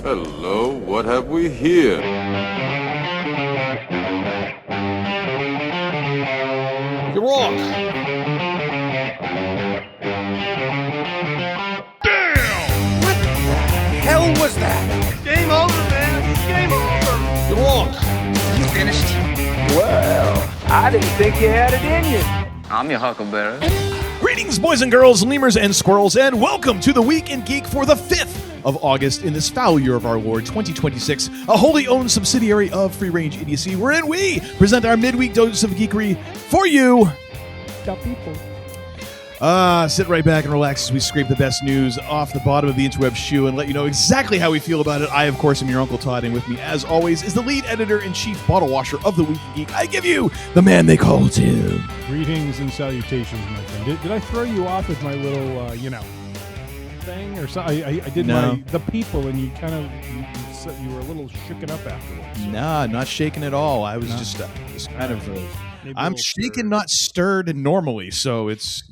Hello, what have we here? You're wrong. Damn! What the hell was that? Game over, man. Game over. You're wrong. You finished? Well, I didn't think you had it in you. I'm your huckleberry. Greetings, boys and girls, lemurs and squirrels, and welcome to the Week in Geek for the 5th of August in this foul year of our Lord 2026, a wholly owned subsidiary of Free Range Idiocy, wherein we present our midweek dose of geekery for you, the people. Sit right back and relax as we scrape the best news off the bottom of the interweb shoe and let you know exactly how we feel about it. I, of course, am your Uncle Todd, and with me, as always, is the lead editor-in-chief bottle washer of the Week in Geek. I give you the man they call Tim. Greetings and salutations, my friend. Did I throw you off with my little, thing or something? I did the people, and you kind of you were a little shooken up afterwards. Nah, not shaken at all. I was just kind of. I'm shaken, not stirred normally, so it's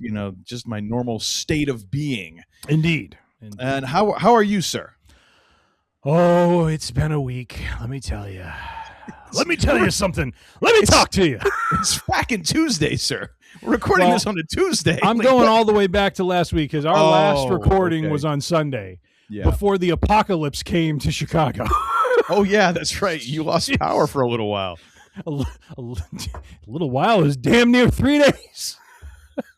just my normal state of being. Indeed. And how are you, sir? Oh, it's been a week. Let me tell you. Let me tell you something. Let me talk to you. It's fucking Tuesday, sir. We're recording this on a Tuesday. I'm going all the way back to last week because our last recording was on Sunday before the apocalypse came to Chicago. Oh, yeah, that's right. You lost power for a little while. A little while is damn near 3 days.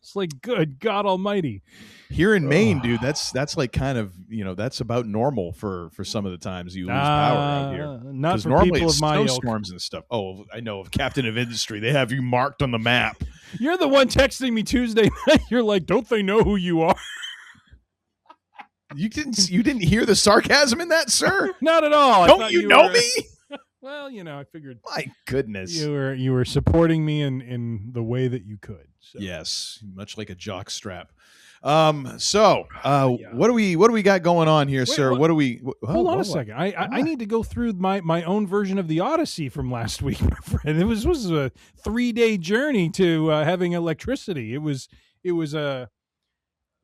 It's like, good God Almighty. Here in Maine, dude, that's like kind of that's about normal for some of the times you lose power out here. Not for normally people it's of my ilk. snowstorms and stuff. Oh, I know of Captain of Industry. They have you marked on the map. You're the one texting me Tuesday night. You're like, don't they know who you are? You didn't hear the sarcasm in that, sir? Not at all. Don't you know me? Well, I figured. My goodness, you were supporting me in the way that you could. So. Yes, much like a jock strap. What do we got going on here, sir? What do we? Hold on a second. I need to go through my own version of the Odyssey from last week, my friend. It was a 3-day journey to having electricity. It was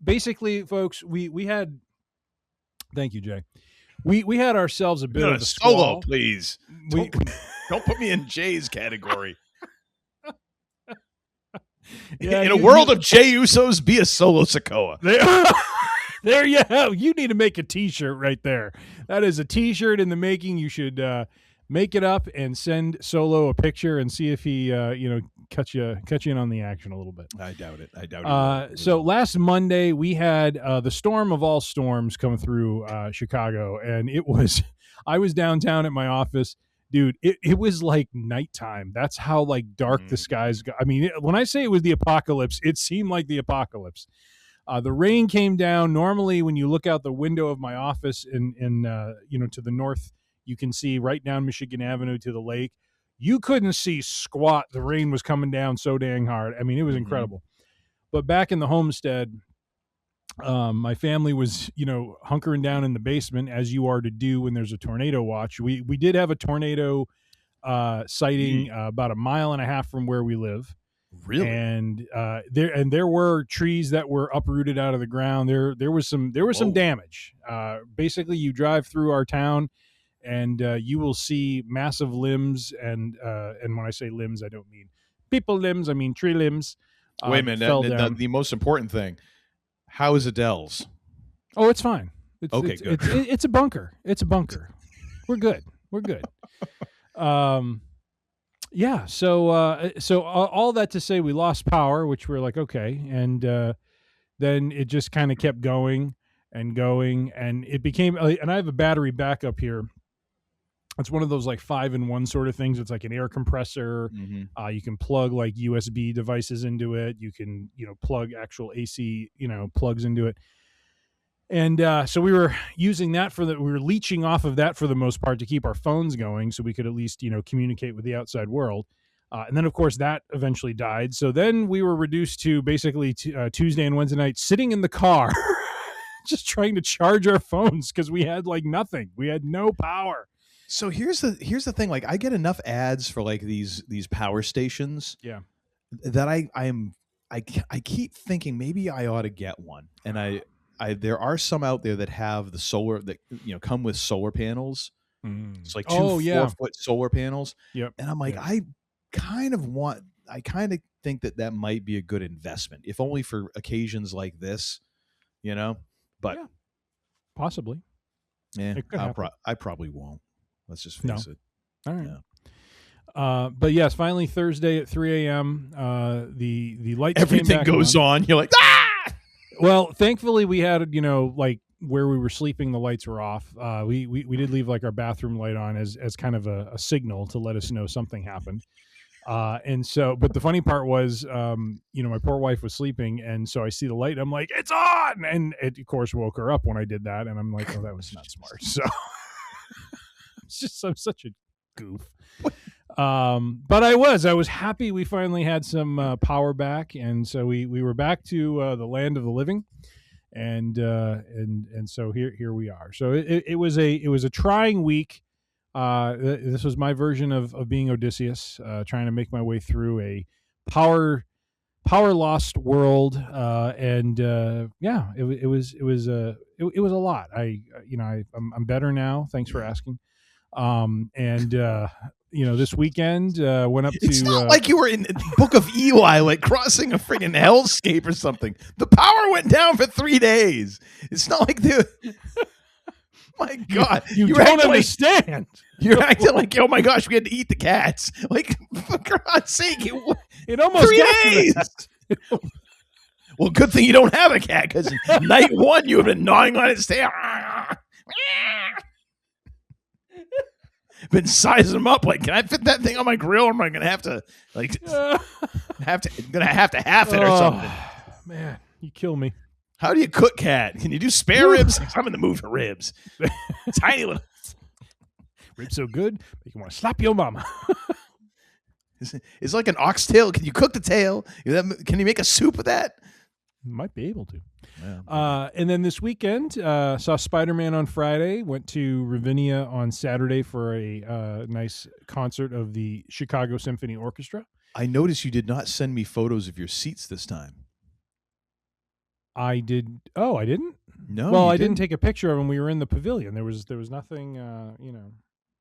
basically, folks. We had. Thank you, Jay. We had ourselves a bit of a solo, squall. please. Don't put me in Jay's category. In a world of Jay Usos, be a solo Sokoa. There you have. You need to make a T-shirt right there. That is a T-shirt in the making. You should make it up and send Solo a picture and see if he cut you in on the action a little bit. I doubt it. So last Monday we had the storm of all storms come through Chicago, and I was downtown at my office. Dude, it was like nighttime. That's how dark the skies got. I mean, when I say it was the apocalypse, it seemed like the apocalypse. The rain came down. Normally, when you look out the window of my office in to the north, you can see right down Michigan Avenue to the lake. You couldn't see squat. The rain was coming down so dang hard. I mean, it was incredible. But back in the homestead, my family was, hunkering down in the basement, as you are to do when there's a tornado watch. We did have a tornado sighting about 1.5 miles from where we live. Really? And there were trees that were uprooted out of the ground. There was some damage. Basically, you drive through our town, and you will see massive limbs. And when I say limbs, I don't mean people limbs. I mean tree limbs. Wait a minute. The most important thing. How is Adele's? Oh, it's fine. Good. It's a bunker. It's a bunker. We're good. Yeah. So all that to say, we lost power, which we're like, okay, and then it just kind of kept going, and it became. And I have a battery backup here. It's one of those 5-in-1 sort of things. It's like an air compressor. Mm-hmm. You can plug USB devices into it. You can, plug actual AC, plugs into it. And so we were using that we were leeching off of that for the most part to keep our phones going so we could at least, communicate with the outside world. And then, of course, that eventually died. So then we were reduced to basically Tuesday and Wednesday night sitting in the car just trying to charge our phones because we had nothing. We had no power. So here's the thing. I get enough ads for these power stations. Yeah. That I keep thinking maybe I ought to get one, and there are some out there that have the solar that come with solar panels. It's like 4-foot solar panels. Yep. And I'm like, I kind of think that might be a good investment, if only for occasions like this, but possibly. Yeah, I probably won't. Let's just face it. All right. Yeah. But yes, finally Thursday at 3 a.m. The lights. Everything goes on. You're like, ah! Well, thankfully we had, like where we were sleeping, the lights were off. We did leave like our bathroom light on as kind of a signal to let us know something happened. And so, but the funny part was, my poor wife was sleeping, and so I see the light, and I'm like, it's on, and it of course woke her up when I did that, and I'm like, oh, that was not smart. So I'm such a goof. But I was happy we finally had some power back, and so we were back to the land of the living, and so here we are. So it was a trying week. This was my version of being Odysseus, trying to make my way through a power lost world, and it was a lot. I'm better now. Thanks for asking. This weekend went up to. It's not like you were in the Book of Eli, like crossing a friggin' hellscape or something. The power went down for 3 days. It's not like my God, you don't understand. You're acting like, oh my gosh, we had to eat the cats. Like, for God's sake, it almost 3 days. Well, good thing you don't have a cat, because night one you have been gnawing on its tail. Been sizing them up. Like, can I fit that thing on my grill, or am I gonna have to half it or something? Man, you kill me. How do you cook cat? Can you do spare ribs? I'm in the mood for ribs. Tiny little ribs so good, make you want to slap your mama. It's like an oxtail. Can you cook the tail? Can you make a soup with that? Might be able to. Yeah. And then this weekend, saw Spider-Man on Friday, went to Ravinia on Saturday for a nice concert of the Chicago Symphony Orchestra. I noticed you did not send me photos of your seats this time. I did. Oh, I didn't? No. Well, I didn't take a picture of them. We were in the pavilion. There was nothing,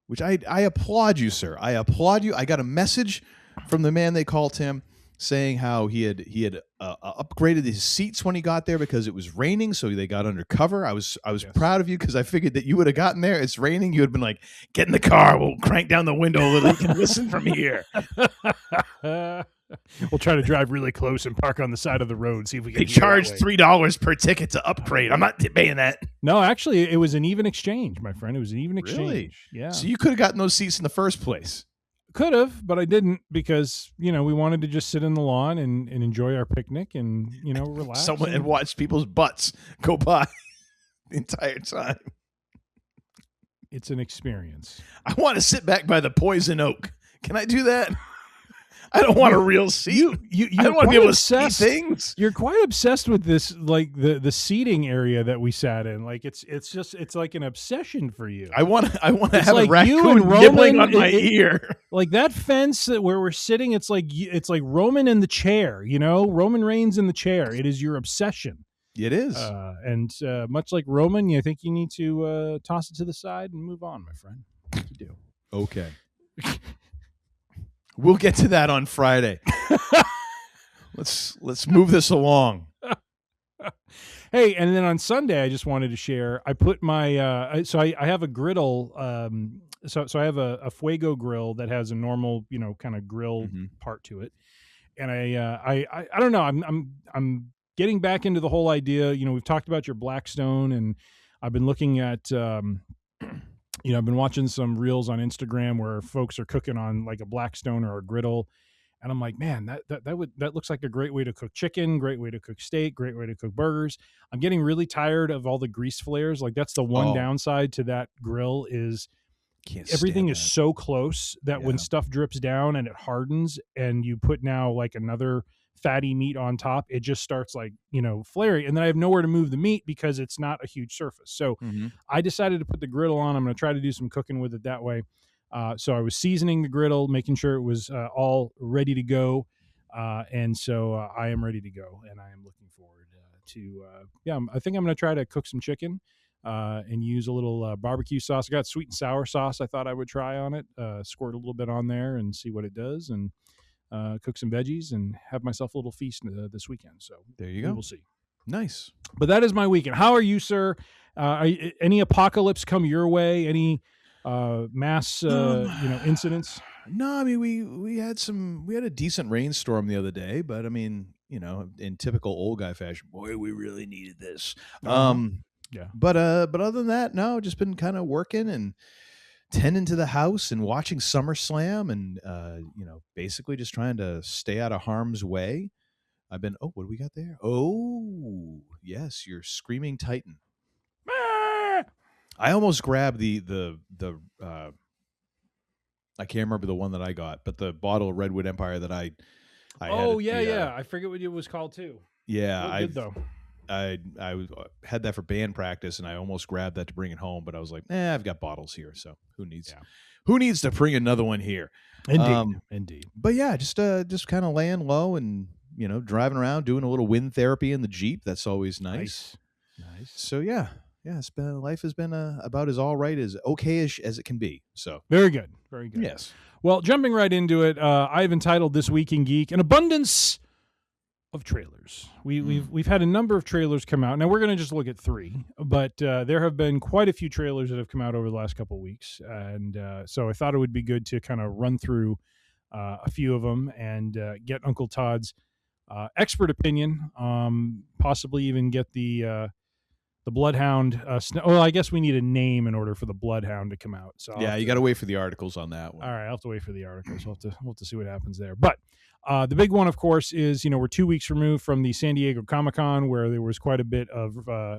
Which I applaud you, sir. I applaud you. I got a message from the man they call Tim saying how he had upgraded his seats when he got there because it was raining, so they got under cover. I was proud of you because I figured that you would have gotten there. It's raining. You would have been like, get in the car. We'll crank down the window a little. You can listen from here. We'll try to drive really close and park on the side of the road. See if we can. They charge $3 per ticket to upgrade. I'm not paying that. No, actually, it was an even exchange, my friend. It was an even exchange. Really? Yeah. So you could have gotten those seats in the first place. Could have, but I didn't because we wanted to just sit in the lawn and enjoy our picnic and relax. And watch people's butts go by the entire time. It's an experience. I want to sit back by the poison oak. Can I do that? I don't want a real seat. I don't want to be able to see things. You're quite obsessed with this, like the seating area that we sat in. Like it's like an obsession for you. I want to have like a raccoon nibbling on my ear. Like that fence where we're sitting. It's like Roman in the chair. Roman Reigns in the chair. It is your obsession. It is. And much like Roman, I think you need to toss it to the side and move on, my friend. I think you do. Okay. We'll get to that on Friday. Let's move this along. Hey, and then on Sunday, I just wanted to share. I put my I have a griddle. So I have a Fuego grill that has a normal kind of grill part to it, and I don't know. I'm getting back into the whole idea. We've talked about your Blackstone, and I've been looking at. I've been watching some reels on Instagram where folks are cooking on like a Blackstone or a griddle. And I'm like, man, that looks like a great way to cook chicken, great way to cook steak, great way to cook burgers. I'm getting really tired of all the grease flares. Like that's the one downside to that grill is everything is so close that when stuff drips down and it hardens and you put now like another fatty meat on top, it just starts like, flaring. And then I have nowhere to move the meat because it's not a huge surface. So I decided to put the griddle on. I'm going to try to do some cooking with it that way. So I was seasoning the griddle, making sure it was all ready to go. And so I am ready to go, and I am looking forward I think I'm going to try to cook some chicken and use a little barbecue sauce. I got sweet and sour sauce I thought I would try on it, squirt a little bit on there and see what it does, and cook some veggies and have myself a little feast this weekend. So there you go. We'll see. Nice. But that is my weekend. How are you, sir? Any apocalypse come your way? Any mass incidents? No, I mean we had a decent rainstorm the other day, but I mean, in typical old guy fashion, boy, we really needed this. Yeah. But other than that, no, just been kind of working and tending to the house and watching SummerSlam and basically just trying to stay out of harm's way. I've been what do we got there? Oh, yes, your Screaming Titan. I almost grabbed the I can't remember the one that I got, but the bottle of Redwood Empire that I I forget what it was called too. Yeah, I did though. I had that for band practice, and I almost grabbed that to bring it home, but I was like, I've got bottles here, so who needs to bring another one here? Indeed. But yeah, just kind of laying low and driving around, doing a little wind therapy in the Jeep. That's always nice. So yeah, life has been about as all right, as okay-ish as it can be. So very good. Yes. Well, jumping right into it, I've entitled this week in Geek an abundance of trailers. We've had a number of trailers come out. Now we're going to just look at 3, but there have been quite a few trailers that have come out over the last couple of weeks, and so I thought it would be good to kind of run through a few of them and get Uncle Todd's expert opinion, possibly even get the Bloodhound. I guess we need a name in order for the Bloodhound to come out. So you got to wait for the articles on that one. All right, I'll have to wait for the articles. We'll have to see what happens there. But the big one, of course, is we're 2 weeks removed from the San Diego Comic-Con, where there was quite a bit of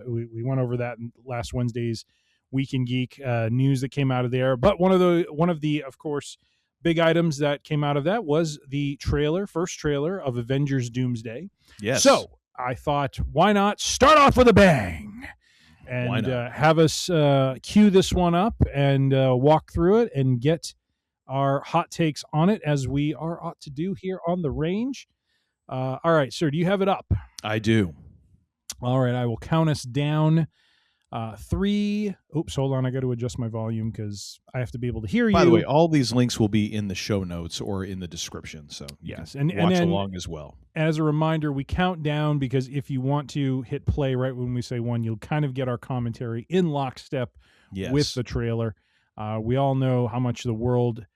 we went over that in last Wednesday's Week in Geek news that came out of there. But one of the of course big items that came out of that was the first trailer of Avengers Doomsday. Yes. So I thought, why not start off with a bang and have us cue this one up and walk through it and get our hot takes on it, as we ought to do here on the range. All right, sir, do you have it up? I do. All right, I will count us down. 3. Oops, hold on. I got to adjust my volume because I have to be able to hear you. By the way, all these links will be in the show notes or in the description, so yes, and watch along as well. As a reminder, we count down because if you want to hit play right when we say 1, you'll kind of get our commentary in lockstep with the trailer. We all know how much the world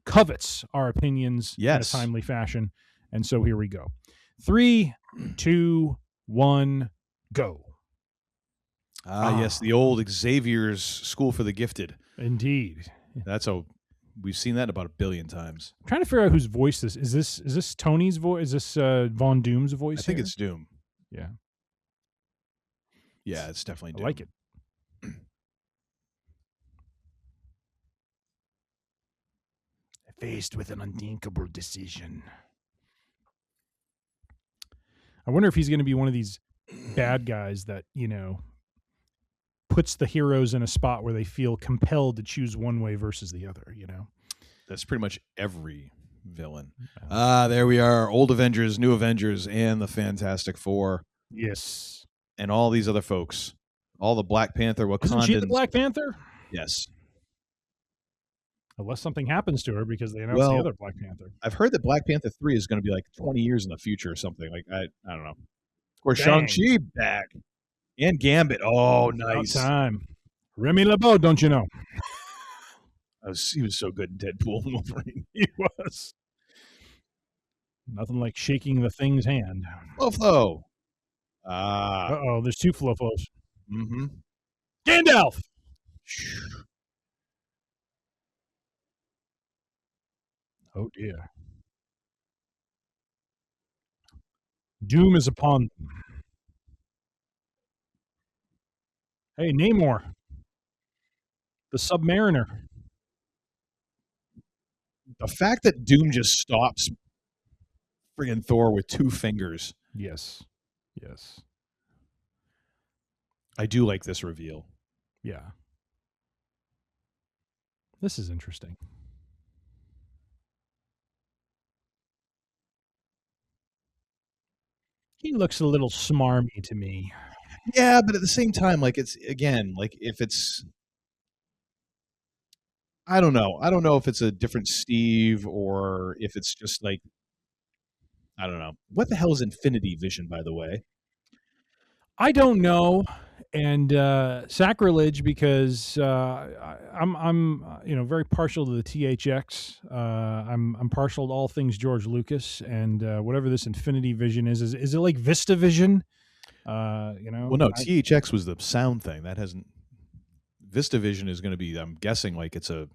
covets our opinions in a timely fashion, and so here we go. 3, 2, 1, go. Yes, the old Xavier's School for the Gifted. Indeed. We've seen that about 1 billion times. I'm trying to figure out whose voice this is. Is this Tony's voice? Is this Von Doom's voice? I think it's Doom. Yeah. Yeah, it's definitely Doom. I like it. Faced with an unthinkable decision. I wonder if he's going to be one of these bad guys that, puts the heroes in a spot where they feel compelled to choose one way versus the other, That's pretty much every villain. There we are. Old Avengers, New Avengers, and the Fantastic Four. Yes. And all these other folks. All the Black Panther, Wakandans. Isn't she the Black Panther? Yes. Unless something happens to her because they announced the other Black Panther. I've heard that Black Panther 3 is going to be like 20 years in the future or something. Like I don't know. Of course, Shang-Chi back. And Gambit. Oh, nice. About time. Remy LeBeau, don't you know? He was so good in Deadpool and Wolverine. He was. Nothing like shaking the Thing's hand. Flo-Flo. Uh-oh, there's 2 Flo-Flos. Mm-hmm. Gandalf! Oh, dear. Doom is upon them. Hey, Namor. The Submariner. The fact that Doom just stops friggin' Thor with 2 fingers. Yes. I do like this reveal. Yeah. This is interesting. He looks a little smarmy to me. Yeah, but at the same time, like it's again, like if it's I don't know. I don't know if it's a different Steve or if it's just like I don't know. What the hell is Infinity Vision, by the way? I don't know, and sacrilege because I'm very partial to the THX. I'm partial to all things George Lucas, and whatever this Infinity Vision is it like Vista Vision? Well, no, THX was the sound thing. That hasn't. VistaVision is going to be. I'm guessing like it's a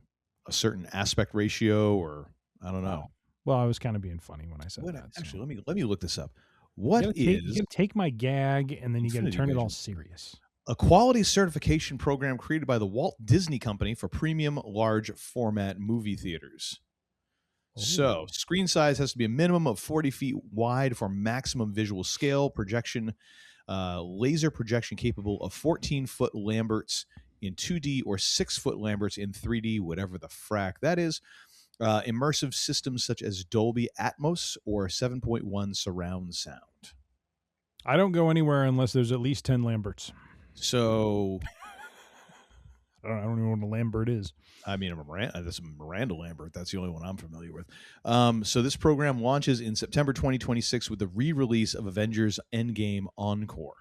certain aspect ratio, or I don't know. Well, I was kind of being funny when I said that. Actually, let me look this up. What you gotta take my gag and then you got to turn it all serious. A quality certification program created by the Walt Disney Company for premium large format movie theaters. Oh. So, screen size has to be a minimum of 40 feet wide for maximum visual scale projection, laser projection capable of 14-foot Lamberts in 2D or 6-foot Lamberts in 3D, whatever the frack that is. Immersive systems such as Dolby Atmos or 7.1 surround sound. I don't go anywhere unless there's at least 10 Lamberts. So I don't even know what a Lambert is. I mean, that's a Miranda Lambert. That's the only one I'm familiar with. So this program launches in September 2026 with the re-release of Avengers Endgame Encore.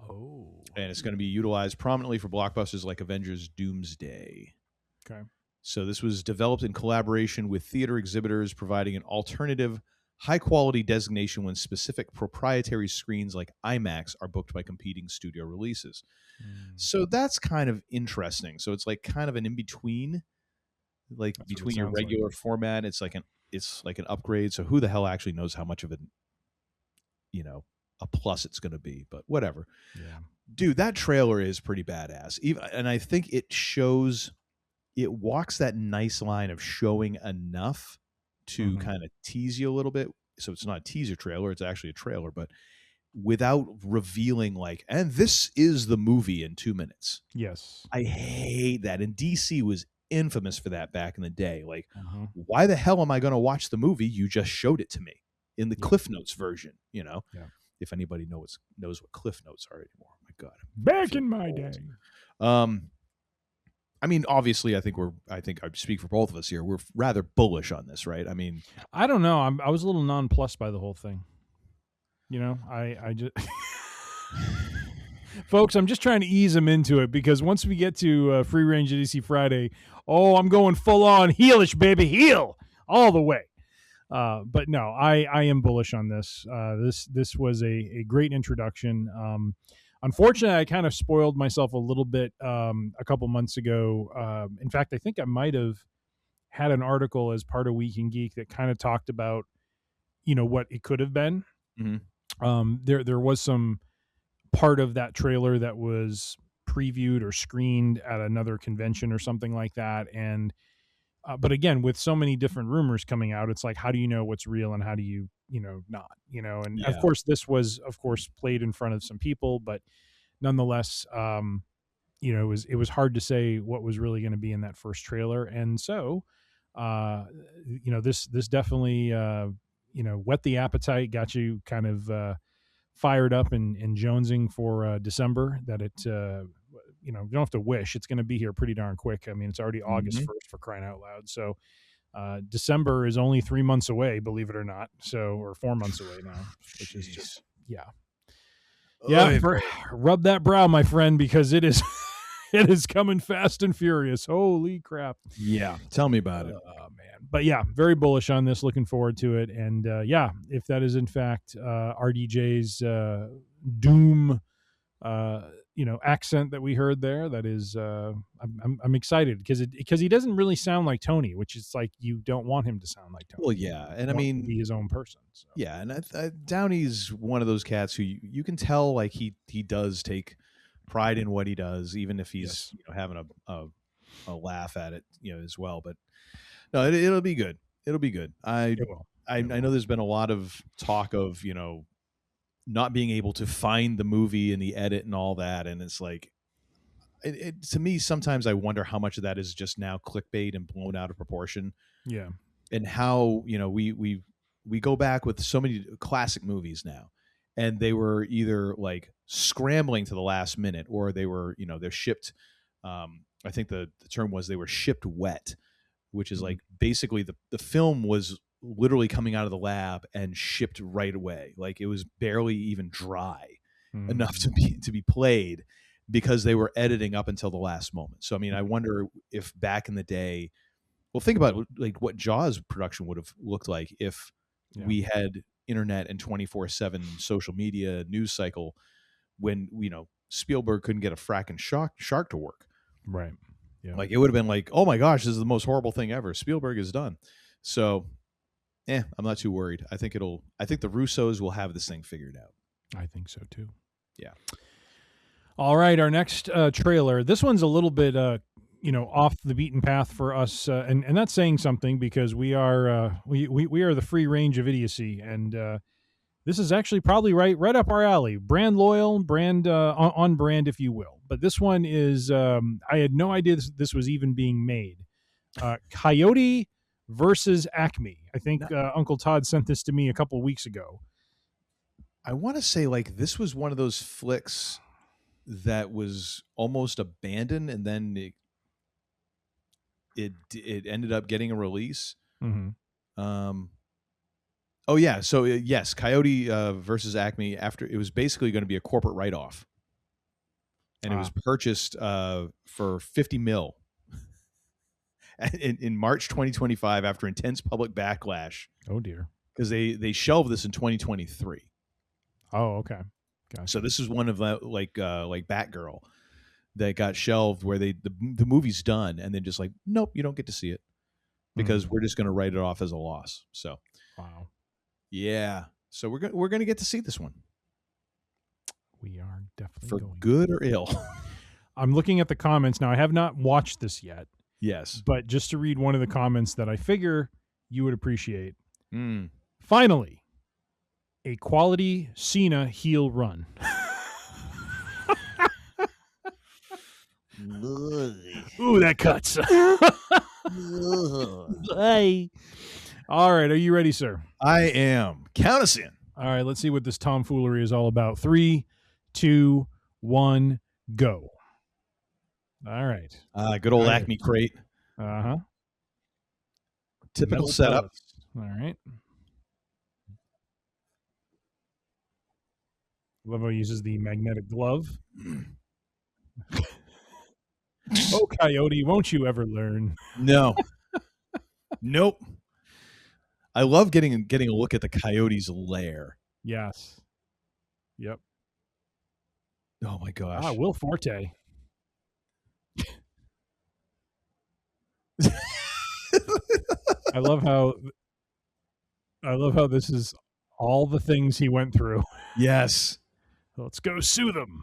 Oh. And it's going to be utilized prominently for blockbusters like Avengers Doomsday. Okay. So this was developed in collaboration with theater exhibitors, providing an alternative, high-quality designation when specific proprietary screens like IMAX are booked by competing studio releases. So that's kind of interesting. So it's like kind of an in-between, like that's between your regular format. It's like an upgrade. So who the hell actually knows how much of it, a plus it's going to be? But whatever. Yeah. Dude, that trailer is pretty badass. And I think it walks that nice line of showing enough to kind of tease you a little bit. So it's not a teaser trailer, it's actually a trailer, but without revealing and this is the movie in 2 minutes. Yes. I hate that. And DC was infamous for that back in the day. Why the hell am I going to watch the movie? You just showed it to me in the Cliff Notes version, Yeah. If anybody knows what Cliff Notes are anymore. My God. Back in my day. I mean, obviously, I think I speak for both of us here. We're rather bullish on this, right? I mean, I don't know. I was a little nonplussed by the whole thing. I just, folks, I'm just trying to ease them into it because once we get to Free Range Idiocy Friday, I'm going full on heelish, baby, heel all the way. But no, I am bullish on this. This was a great introduction. Unfortunately, I kind of spoiled myself a little bit a couple months ago. In fact, I think I might have had an article as part of Week in Geek that kind of talked about, what it could have been. Mm-hmm. There was some part of that trailer that was previewed or screened at another convention or something like that. And but again, with so many different rumors coming out, it's like, how do you know what's real and how do you not, and of course this was played in front of some people, but nonetheless, it was hard to say what was really going to be in that first trailer. And so, this definitely, whet the appetite, got you kind of fired up and jonesing for December that it, you don't have to wish, it's going to be here pretty darn quick. I mean, it's already August 1st for crying out loud. So, December is only 3 months away, believe it or not. Or 4 months away now, which is just, rub that brow, my friend, because it is, it is coming fast and furious. Holy crap. Yeah. Tell me about it. Man. But yeah, very bullish on this. Looking forward to it. And if that is in fact RDJ's Doom, accent that we heard there, that is I'm excited because he doesn't really sound like Tony, which is like, you don't want him to sound like Tony. Well, yeah, and I mean, be his own person. So. Yeah, and Downey's one of those cats who you can tell he does take pride in what he does, even if he's having a laugh at it as well. But no, it'll be good. It'll be good. I know there's been a lot of talk of not being able to find the movie in the edit and all that, and it's like, to me, sometimes I wonder how much of that is just now clickbait and blown out of proportion. Yeah, and how we go back with so many classic movies now, and they were either like scrambling to the last minute, or they were, they're shipped. I think the term was they were shipped wet, which is like basically the film was literally coming out of the lab and shipped right away. Like it was barely even dry enough to be played, because they were editing up until the last moment. So I mean, I wonder if back in the day, well, think about like what Jaws production would have looked like if we had internet and 24/7 social media news cycle, when Spielberg couldn't get a fracking shark to work. Right. Yeah. Like it would have been like, oh my gosh, this is the most horrible thing ever. Spielberg is done. So, I'm not too worried. I think the Russos will have this thing figured out. I think so too. Yeah. All right, our next trailer. This one's a little bit, off the beaten path for us, and that's saying something, because we are we are the free range of idiocy, and this is actually probably right up our alley. Brand loyal, brand on brand, if you will. But this one is, I had no idea this was even being made. Coyote versus Acme. I think Uncle Todd sent this to me a couple of weeks ago. I want to say like this was one of those flicks that was almost abandoned, and then it ended up getting a release. Oh yeah, so yes, Coyote versus Acme. After it was basically going to be a corporate write-off, and it was purchased for $50 million in March 2025 after intense public backlash. Oh dear, because they shelved this in 2023. Oh, okay. Gotcha. So this is one of the like Batgirl that got shelved, where the movie's done, and then just like, nope, you don't get to see it because we're just going to write it off as a loss. So wow. Yeah, so we're gonna get to see this one. We are definitely for going. Good or ill. I'm looking at the comments now. I have not watched this yet. Yes, but just to read one of the comments that I figure you would appreciate. Finally, a quality Cena heel run. Ooh, that cuts. Bye. All right, are you ready, sir? I am. Count us in. All right, let's see what this tomfoolery is all about. 3, 2, 1, go. All right. Good old Acme crate. Uh-huh. Typical setup. All right. Love how he uses the magnetic glove. Oh, Coyote, won't you ever learn? No. Nope. I love getting a look at the Coyote's lair. Yes. Yep. Oh my gosh. Will Forte. I love how this is all the things he went through. Yes. Let's go sue them.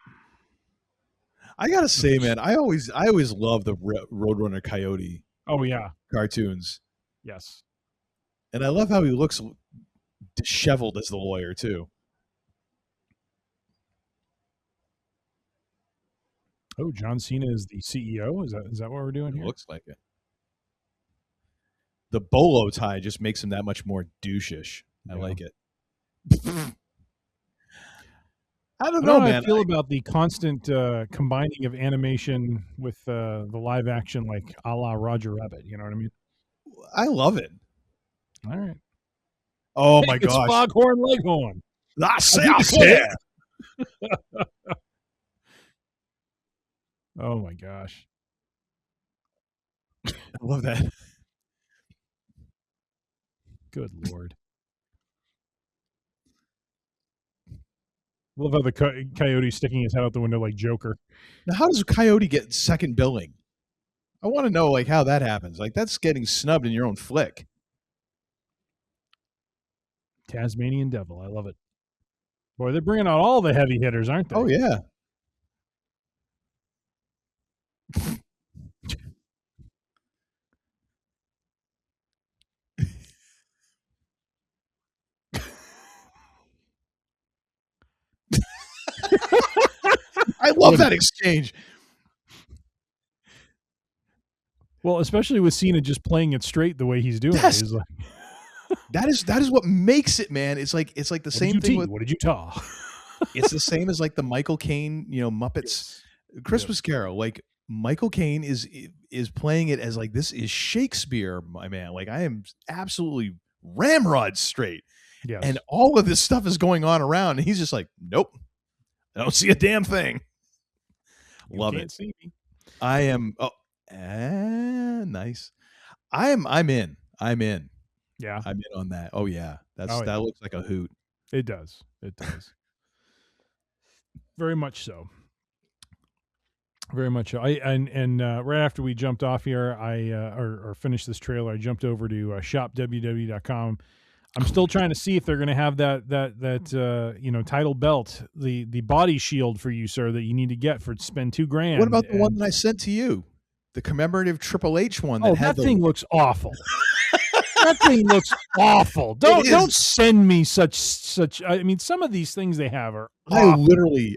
I gotta say, man, I always love the Roadrunner Coyote. Oh yeah, cartoons. Yes, and I love how he looks disheveled as the lawyer too. Oh, John Cena is the CEO. Is that what we're doing here? Looks like it. The bolo tie just makes him that much more douchish. I like it. I don't know, man. I feel about the constant combining of animation with the live action, like a la Roger Rabbit. You know what I mean? I love it. All right. Oh my gosh! It's Foghorn Leghorn. That's it. Oh my gosh! I love that. Good Lord. Love how the Coyote sticking his head out the window like Joker. Now, how does a Coyote get second billing? I want to know like how that happens. Like that's getting snubbed in your own flick. Tasmanian Devil. I love it. Boy, they're bringing out all the heavy hitters, aren't they? Oh yeah. I love that exchange. Well, especially with Cena just playing it straight the way he's doing. Yes. He's like That is what makes it, man. It's like the same thing with what did you ta? it's the same as like the Michael Caine, Muppets Christmas Carol. Like Michael Caine is playing it as like this is Shakespeare, my man. Like I am absolutely ramrod straight. Yes. And all of this stuff is going on around, and he's just like, nope, I don't see a damn thing. Love it. See me. I am. Oh, nice. I'm in. Yeah. I'm in on that. Oh yeah, that looks like a hoot. It does. Very much so. Very much so. Right after we jumped off here, or finished this trailer, I jumped over to shopww.com. I'm still trying to see if they're going to have that title belt, the body shield for you, sir, that you need to get for spend $2,000. What about the one that I sent to you, the commemorative Triple H one? That thing looks awful. That thing looks awful. Don't send me such. I mean, some of these things they have are awful.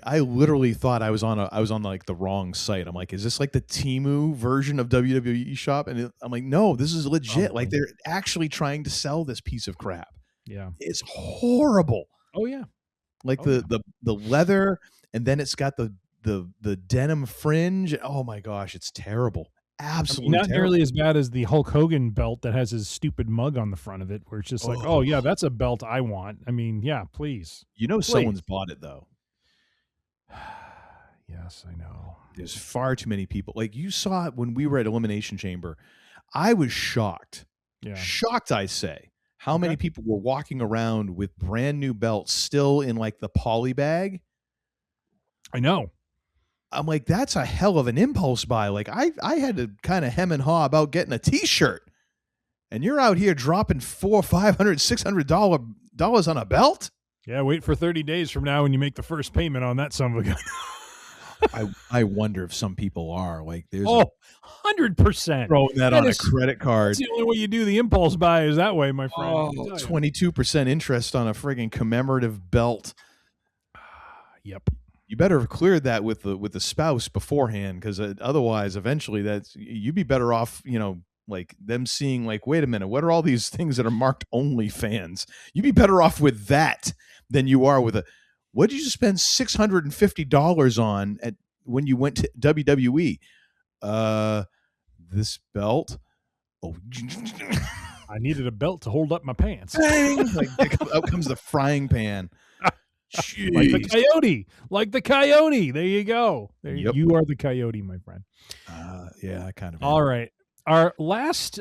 I literally thought I was on like the wrong site. I'm like, is this like the Temu version of WWE Shop? And I'm like, no, this is legit. Like they're actually trying to sell this piece of crap. Yeah, it's horrible. Oh yeah, like the leather, and then it's got the denim fringe. Oh my gosh, it's terrible. Absolutely not nearly as bad as the Hulk Hogan belt that has his stupid mug on the front of it, where it's just like, oh yeah, that's a belt I want. I mean, yeah, please. Someone's bought it though. Yes, I know. There's far too many people. Like you saw it when we were at Elimination Chamber. I was shocked. Yeah. Shocked, I say, how many people were walking around with brand new belts still in like the poly bag. I know. I'm like, that's a hell of an impulse buy. Like I had to kind of hem and haw about getting a t-shirt, and you're out here dropping $400, $500, $600 on a belt. Yeah. Wait for 30 days from now when you make the first payment on that son of a gun. I wonder if some people are like, there's 100% throwing that on a credit card. That's the only way you do the impulse buy is that way, my friend. 22% interest on a friggin' commemorative belt. Yep. You better have cleared that with the spouse beforehand, because otherwise, eventually, you'd be better off, like them seeing like, wait a minute, what are all these things that are marked OnlyFans? You'd be better off with that than you are with what did you spend $650 on when you went to WWE? This belt. Oh, I needed a belt to hold up my pants. Like out comes the frying pan. Jeez. Like the coyote. There you go. Yep. You are the coyote, my friend. Yeah, I kind of. All right. Our last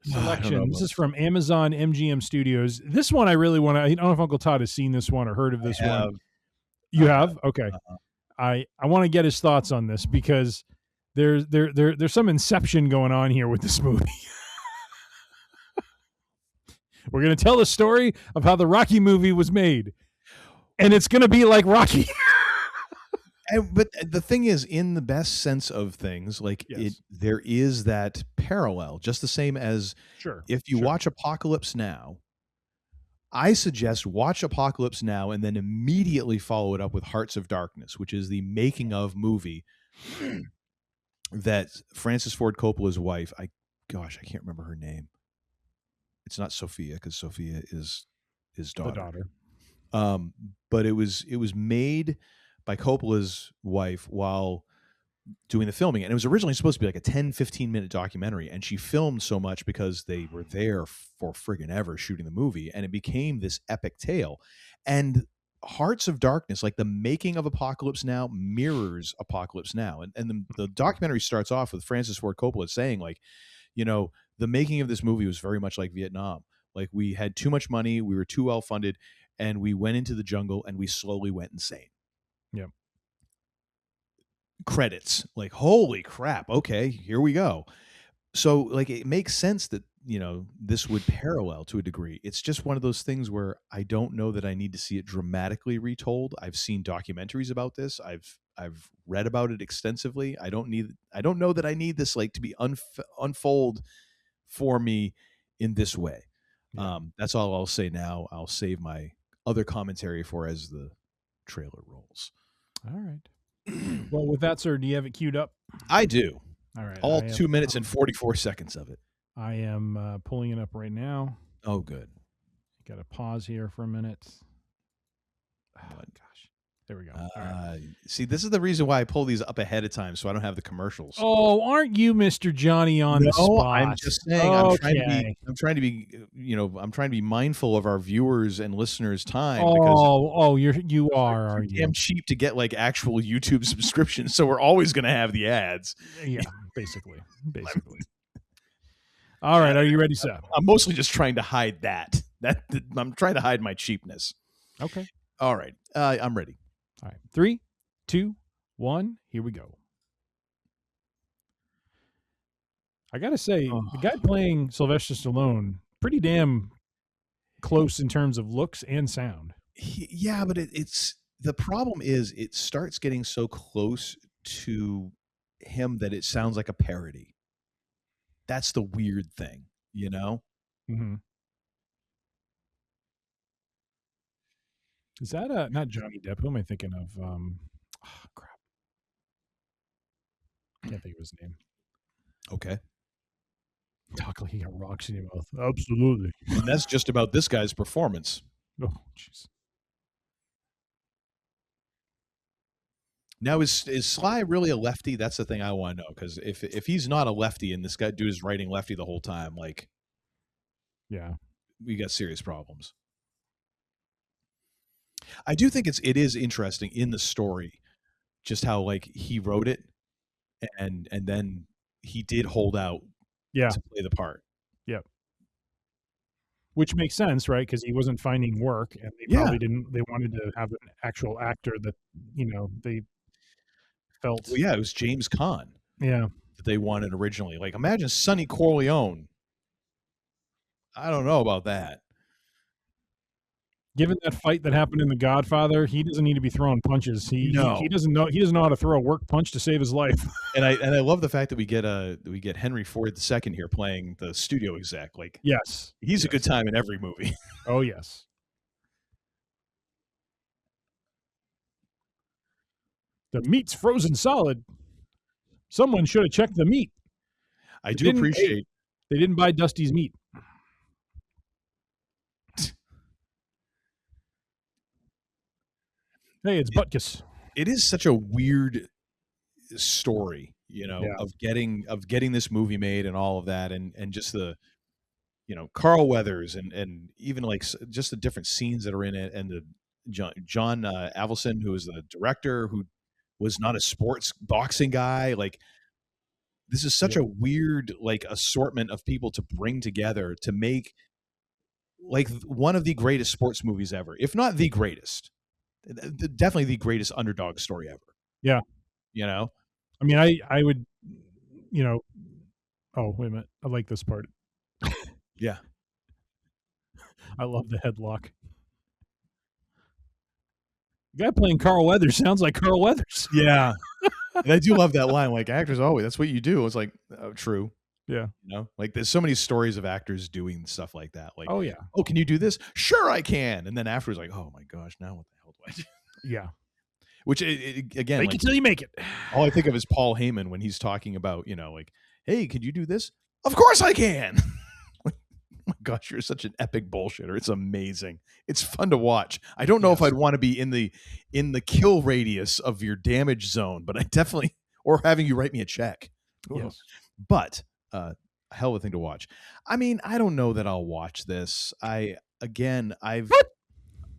selection. This is from Amazon MGM Studios. This one I really want to. I don't know if Uncle Todd has seen this one or heard of this one. You have? Okay. I want to get his thoughts on this, because there's some inception going on here with this movie. We're going to tell the story of how the Rocky movie was made. And it's going to be like Rocky. But the thing is, in the best sense of things, like there is that parallel, just the same as if you watch Apocalypse Now, I suggest watch Apocalypse Now and then immediately follow it up with Hearts of Darkness, which is the making of movie that Francis Ford Coppola's wife, I can't remember her name. It's not Sophia, because Sophia is his daughter. The daughter. But it was made by Coppola's wife while doing the filming, and it was originally supposed to be like a 10-15 minute documentary, and she filmed so much because they were there for friggin' ever shooting the movie, and it became this epic tale. And Hearts of Darkness, like the making of Apocalypse Now, mirrors Apocalypse Now, and the documentary starts off with Francis Ford Coppola saying, like, the making of this movie was very much like Vietnam. Like, we had too much money, we were too well funded, and we went into the jungle and we slowly went insane. Yep. Credits. Like, holy crap. Okay, here we go. So, like, it makes sense that, this would parallel to a degree. It's just one of those things where I don't know that I need to see it dramatically retold. I've seen documentaries about this. I've read about it extensively. I don't know that I need this, like, to be unfold for me in this way. Yeah. That's all I'll say now. I'll save my other commentary for as the trailer rolls. All right. Well, with that, sir, do you have it queued up? I do. All right. All 2 minutes and 44 seconds of it. I am pulling it up right now. Oh, good. Got to pause here for a minute. Oh, gosh. There we go. All right. See, this is the reason why I pull these up ahead of time, so I don't have the commercials. Oh, aren't you Mr. Johnny on the spot? I'm just saying. Okay. I'm trying to be mindful of our viewers and listeners' time. You are, are you? Damn cheap to get like actual YouTube subscriptions, so we're always going to have the ads. Yeah, basically. All right, are you ready, Seth? I'm mostly just trying to hide that. I'm trying to hide my cheapness. Okay. All right, I'm ready. All right, 3, 2, 1. Here we go. I gotta say, the guy playing Sylvester Stallone, pretty damn close in terms of looks and sound. Yeah, but it's the problem is it starts getting so close to him that it sounds like a parody. That's the weird thing, you know? Mm-hmm. Is that not Johnny Depp? Who am I thinking of? Crap. Can't think of his name. Okay. Talk like you got rocks in your mouth. Absolutely. And that's just about this guy's performance. Oh, jeez. Now, is Sly really a lefty? That's the thing I want to know, because if he's not a lefty and this guy dude is writing lefty the whole time, like, yeah, we got serious problems. I do think it is interesting in the story, just how like he wrote it, and then he did hold out, to play the part. Yep. Which makes sense, right? Because he wasn't finding work, and they probably didn't. They wanted to have an actual actor that they felt. Well, yeah, it was James Caan. Yeah, that they wanted originally. Like, imagine Sonny Corleone. I don't know about that. Given that fight that happened in The Godfather, he doesn't need to be throwing punches. He doesn't know how to throw a work punch to save his life. And I love the fact that we get Henry Ford II here playing the studio exec. Like, yes, he's a good time in every movie. Oh yes. The meat's frozen solid. Someone should have checked the meat. I do appreciate they didn't buy Dusty's meat. Hey, it's Butkus. It is such a weird story, of getting this movie made and all of that, and just the, Carl Weathers and even like just the different scenes that are in it, and the John Avildsen, who is the director, who was not a sports boxing guy. Like, this is such a weird like assortment of people to bring together to make like one of the greatest sports movies ever, if not the greatest. Definitely the greatest underdog story ever. Yeah. I mean, I would, oh, wait a minute. I like this part. Yeah. I love the headlock. The guy playing Carl Weathers sounds like Carl Weathers. Yeah. And I do love that line. Like, actors always, that's what you do. It's like, true. Yeah. Like there's so many stories of actors doing stuff like that. Like, oh yeah. Oh, can you do this? Sure, I can. And then afterwards, like, oh my gosh, now what the hell do I do? Yeah. Which again, make it till you make it. All I think of is Paul Heyman when he's talking about, like, hey, could you do this? Of course I can. Oh my gosh, you're such an epic bullshitter. It's amazing. It's fun to watch. I don't know if I'd want to be in the kill radius of your damage zone, but I definitely, or having you write me a check. Yes. But a hell of a thing to watch. I mean, I don't know that I'll watch this. I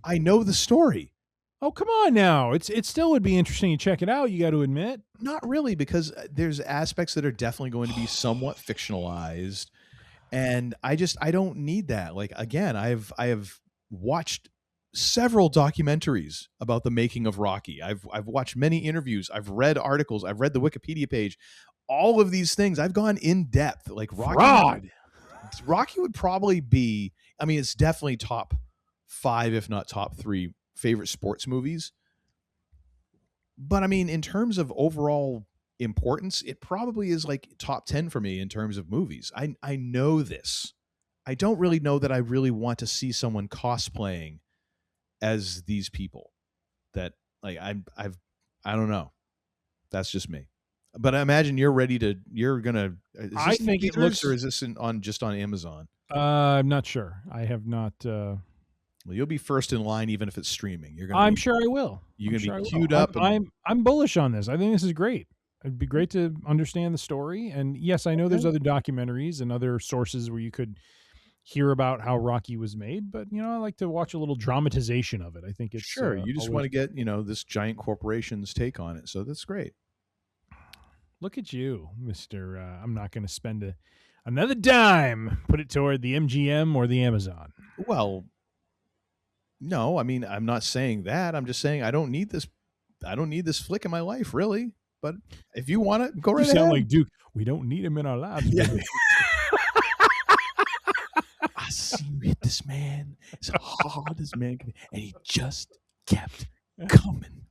know the story. Oh, come on now. It still would be interesting to check it out, you got to admit. Not really, because there's aspects that are definitely going to be somewhat fictionalized, and I don't need that. Like, again, I have watched several documentaries about the making of Rocky. I've watched many interviews. I've read articles. I've read the Wikipedia page. All of these things, I've gone in depth. Like, Rocky would probably be, I mean, it's definitely top 5, if not top 3 favorite sports movies. But I mean, in terms of overall importance, it probably is like top 10 for me in terms of movies. I know this. I don't really know that I really want to see someone cosplaying as these people. That, like, I don't know. That's just me. But I imagine you're gonna. I think it looks, or is this just on Amazon? I'm not sure. I have not. Well, you'll be first in line, even if it's streaming. I'm sure I will. You're going to be queued up. I'm bullish on this. I think this is great. It'd be great to understand the story. And yes, I know there's other documentaries and other sources where you could hear about how Rocky was made, but I like to watch a little dramatization of it. I think it's sure. You just want to get this giant corporation's take on it, so that's great. Look at you, Mister. I'm not going to spend another dime. Put it toward the MGM or the Amazon. Well, no, I mean I'm not saying that. I'm just saying I don't need this. I don't need this flick in my life, really. But if you want it, go right ahead. You sound like Duke. We don't need him in our lives. Yeah. I see with this man as hard as man can be, and he just kept coming.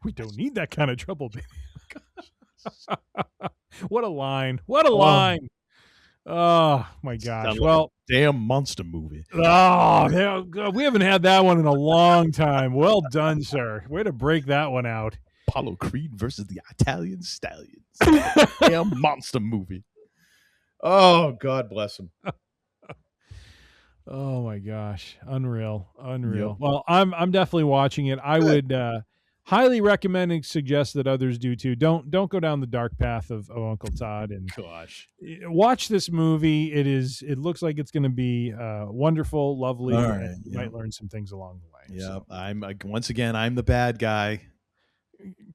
We don't need that kind of trouble, baby. What a line. What a line. Oh, my gosh. Well, damn monster movie. Oh, we haven't had that one in a long time. Well done, sir. Way to break that one out. Apollo Creed versus the Italian Stallions. Damn monster movie. Oh, God bless him. Oh my gosh, unreal. Yep. Well, I'm definitely watching it. I would highly recommend and suggest that others do too. Don't go down the dark path of Uncle Todd and watch this movie. It looks like it's going to be wonderful, lovely. All right, and you might learn some things along the way. Yeah, so. I'm the bad guy.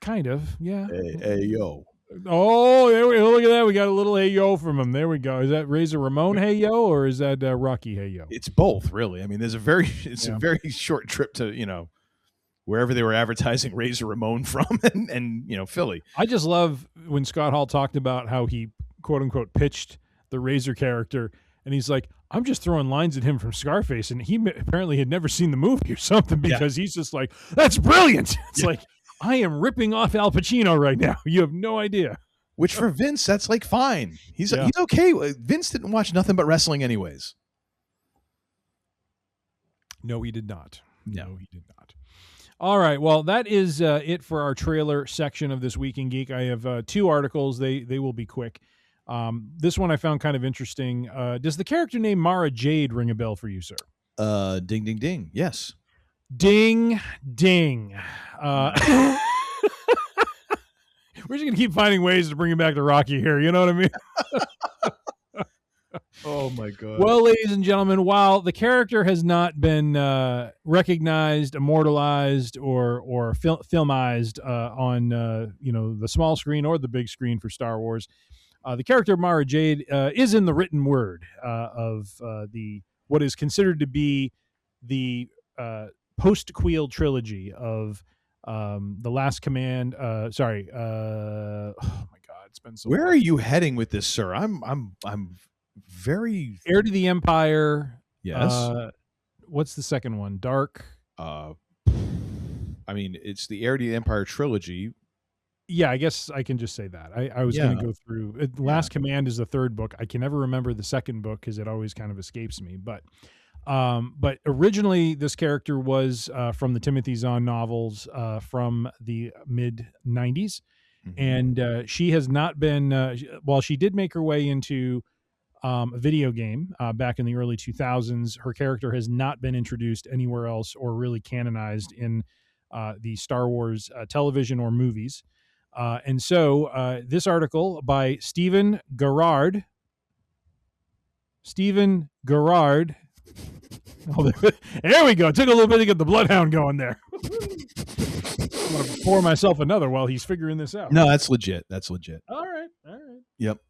Kind of, yeah. Hey yo. Oh, there we go. Look at that. We got a little hey yo from him. There we go. Is that Razor Ramon hey yo, or is that Rocky hey yo? It's both, really. I mean, a very short trip to wherever they were advertising Razor Ramon from, and Philly. I just love when Scott Hall talked about how he quote unquote pitched the Razor character, and he's like, I'm just throwing lines at him from Scarface, and he apparently had never seen the movie or something because he's just like, that's brilliant. It's like, I am ripping off Al Pacino right now. You have no idea. Which for Vince, that's like fine. He's okay. Vince didn't watch nothing but wrestling anyways. No, he did not. No, he did not. All right. Well, that is it for our trailer section of This Week in Geek. I have 2 articles. They will be quick. This one I found kind of interesting. Does the character name Mara Jade ring a bell for you, sir? Ding, ding, ding. Yes. Ding, ding. We're just going to keep finding ways to bring it back to Rocky here. You know what I mean? Oh, my God. Well, ladies and gentlemen, while the character has not been recognized, immortalized, or filmized on the small screen or the big screen for Star Wars, the character of Mara Jade is in the written word of what is considered to be the post-Queel trilogy of The Last Command. Oh my God, it's been so. Where are you heading with this, sir? I'm very Heir to the Empire. Yes. What's the second one? Dark. I mean, it's the Heir to the Empire trilogy. Yeah, I guess I can just say that. I was going to go through. Last Command is the third book. I can never remember the second book because it always kind of escapes me. But originally, this character was from the Timothy Zahn novels from the mid '90s, and she has not been. While she did make her way into a video game back in the early 2000s, her character has not been introduced anywhere else or really canonized in the Star Wars television or movies. And so this article by Stephen Gerrard. Oh, there we go. It took a little bit to get the bloodhound going there. I'm going to pour myself another while he's figuring this out. No, that's legit. All right. Yep.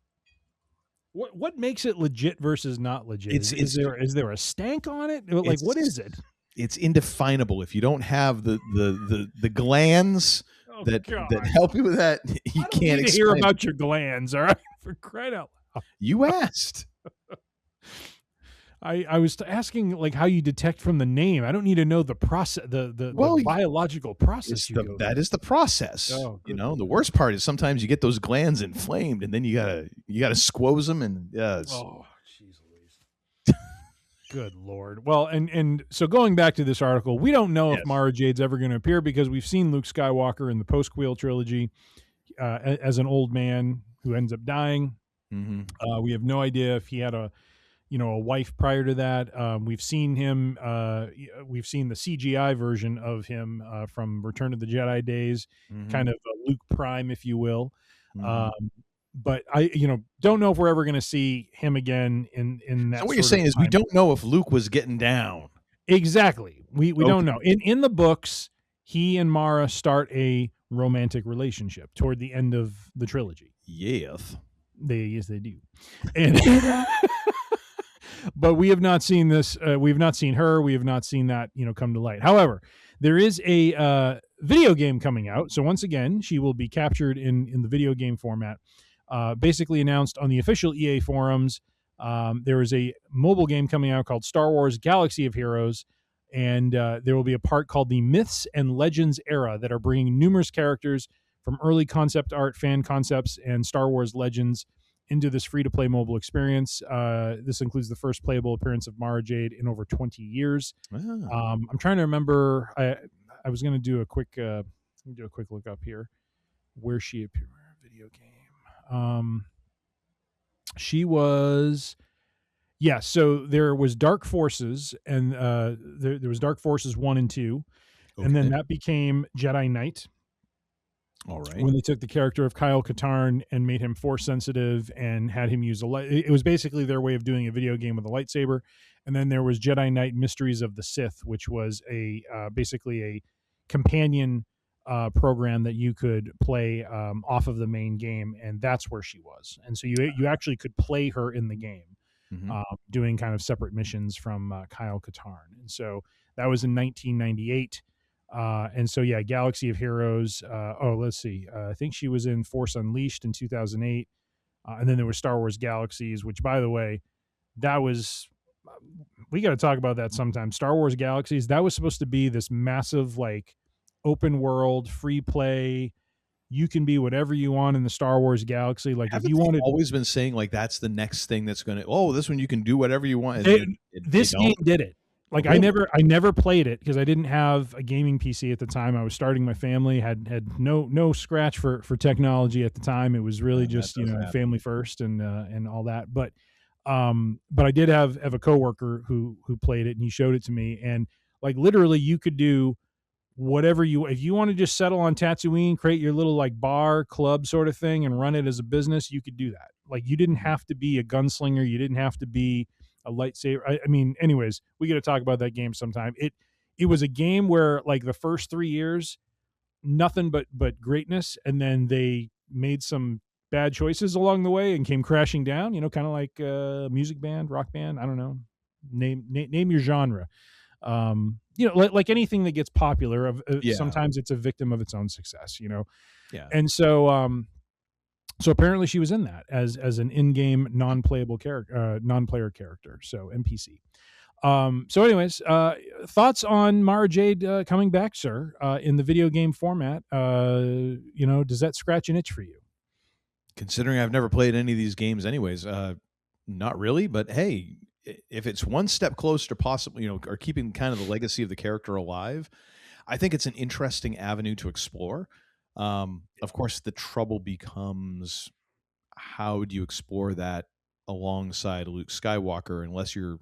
What makes it legit versus not legit? Is there a stank on it? Like, what is it? It's indefinable. If you don't have the glands that help you with that, you can't need to hear about your glands. All right, for crying out loud. You asked. I was asking like how you detect from the name. I don't need to know the process, the biological process. That is the process. Oh, the worst part is sometimes you get those glands inflamed, and then you gotta squoze them, and oh, jeez Louise. Good Lord. Well, and so going back to this article, we don't know if Mara Jade's ever going to appear because we've seen Luke Skywalker in the post-Queel trilogy as an old man who ends up dying. Mm-hmm. We have no idea if he had a wife prior to that. We've seen him. We've seen the CGI version of him from Return of the Jedi days, kind of Luke Prime, if you will. But I, don't know if we're ever going to see him again in that. So what you're saying is we don't know if Luke was getting down. Exactly. We don't know. In the books, he and Mara start a romantic relationship toward the end of the trilogy. Yes. Yes, they do. And but we have not seen this. We have not seen her. We have not seen that, come to light. However, there is a video game coming out. So once again, she will be captured in the video game format. Basically announced on the official EA forums. There is a mobile game coming out called Star Wars Galaxy of Heroes. And there will be a part called the Myths and Legends Era that are bringing numerous characters from early concept art, fan concepts, and Star Wars legends into this free-to-play mobile experience. This includes the first playable appearance of Mara Jade in over 20 years. I'm trying to remember. I was going to do a quick look up here where she appeared. Video game. She was. Yeah, so there was Dark Forces, and there was Dark Forces 1 and 2, and then that became Jedi Knight. All right. When they took the character of Kyle Katarn and made him force sensitive and had him use it was basically their way of doing a video game with a lightsaber. And then there was Jedi Knight Mysteries of the Sith, which was basically a companion program that you could play off of the main game, and that's where she was. And so you actually could play her in the game. Doing kind of separate missions from Kyle Katarn. And so that was in 1998. And so, yeah, Galaxy of Heroes. Let's see. I think she was in Force Unleashed in 2008. And then there was Star Wars Galaxies, which, by the way, that was... we got to talk about that sometime. Star Wars Galaxies, that was supposed to be this massive, like, open world, free play... you can be whatever you want in the Star Wars galaxy. Like, haven't if you wanted, always been saying like that's the next thing that's going to. Oh, this one you can do whatever you want. This game did it. Like, I never played it because I didn't have a gaming PC at the time. I was starting my family. Had no scratch for technology at the time. It was really just family first and all that. But I did have a coworker who played it, and he showed it to me. And like literally, you could do whatever if you want to just settle on Tatooine, create your little like bar club sort of thing and run it as a business, you could do that. Like, you didn't have to be a gunslinger. You didn't have to be a lightsaber. I mean, anyways, we got to talk about that game sometime. It was a game where like the first 3 years, nothing but greatness. And then they made some bad choices along the way and came crashing down, kind of like a music band, rock band. I don't know, name your genre. Like anything that gets popular, sometimes it's a victim of its own success, Yeah. And so, so apparently she was in that as an in-game non-playable character, non-player character. So NPC. So anyways, thoughts on Mara Jade coming back, sir, in the video game format? Does that scratch an itch for you? Considering I've never played any of these games anyways, not really, but hey, if it's one step closer to possibly, or keeping kind of the legacy of the character alive, I think it's an interesting avenue to explore. Of course, the trouble becomes, how do you explore that alongside Luke Skywalker, unless you're,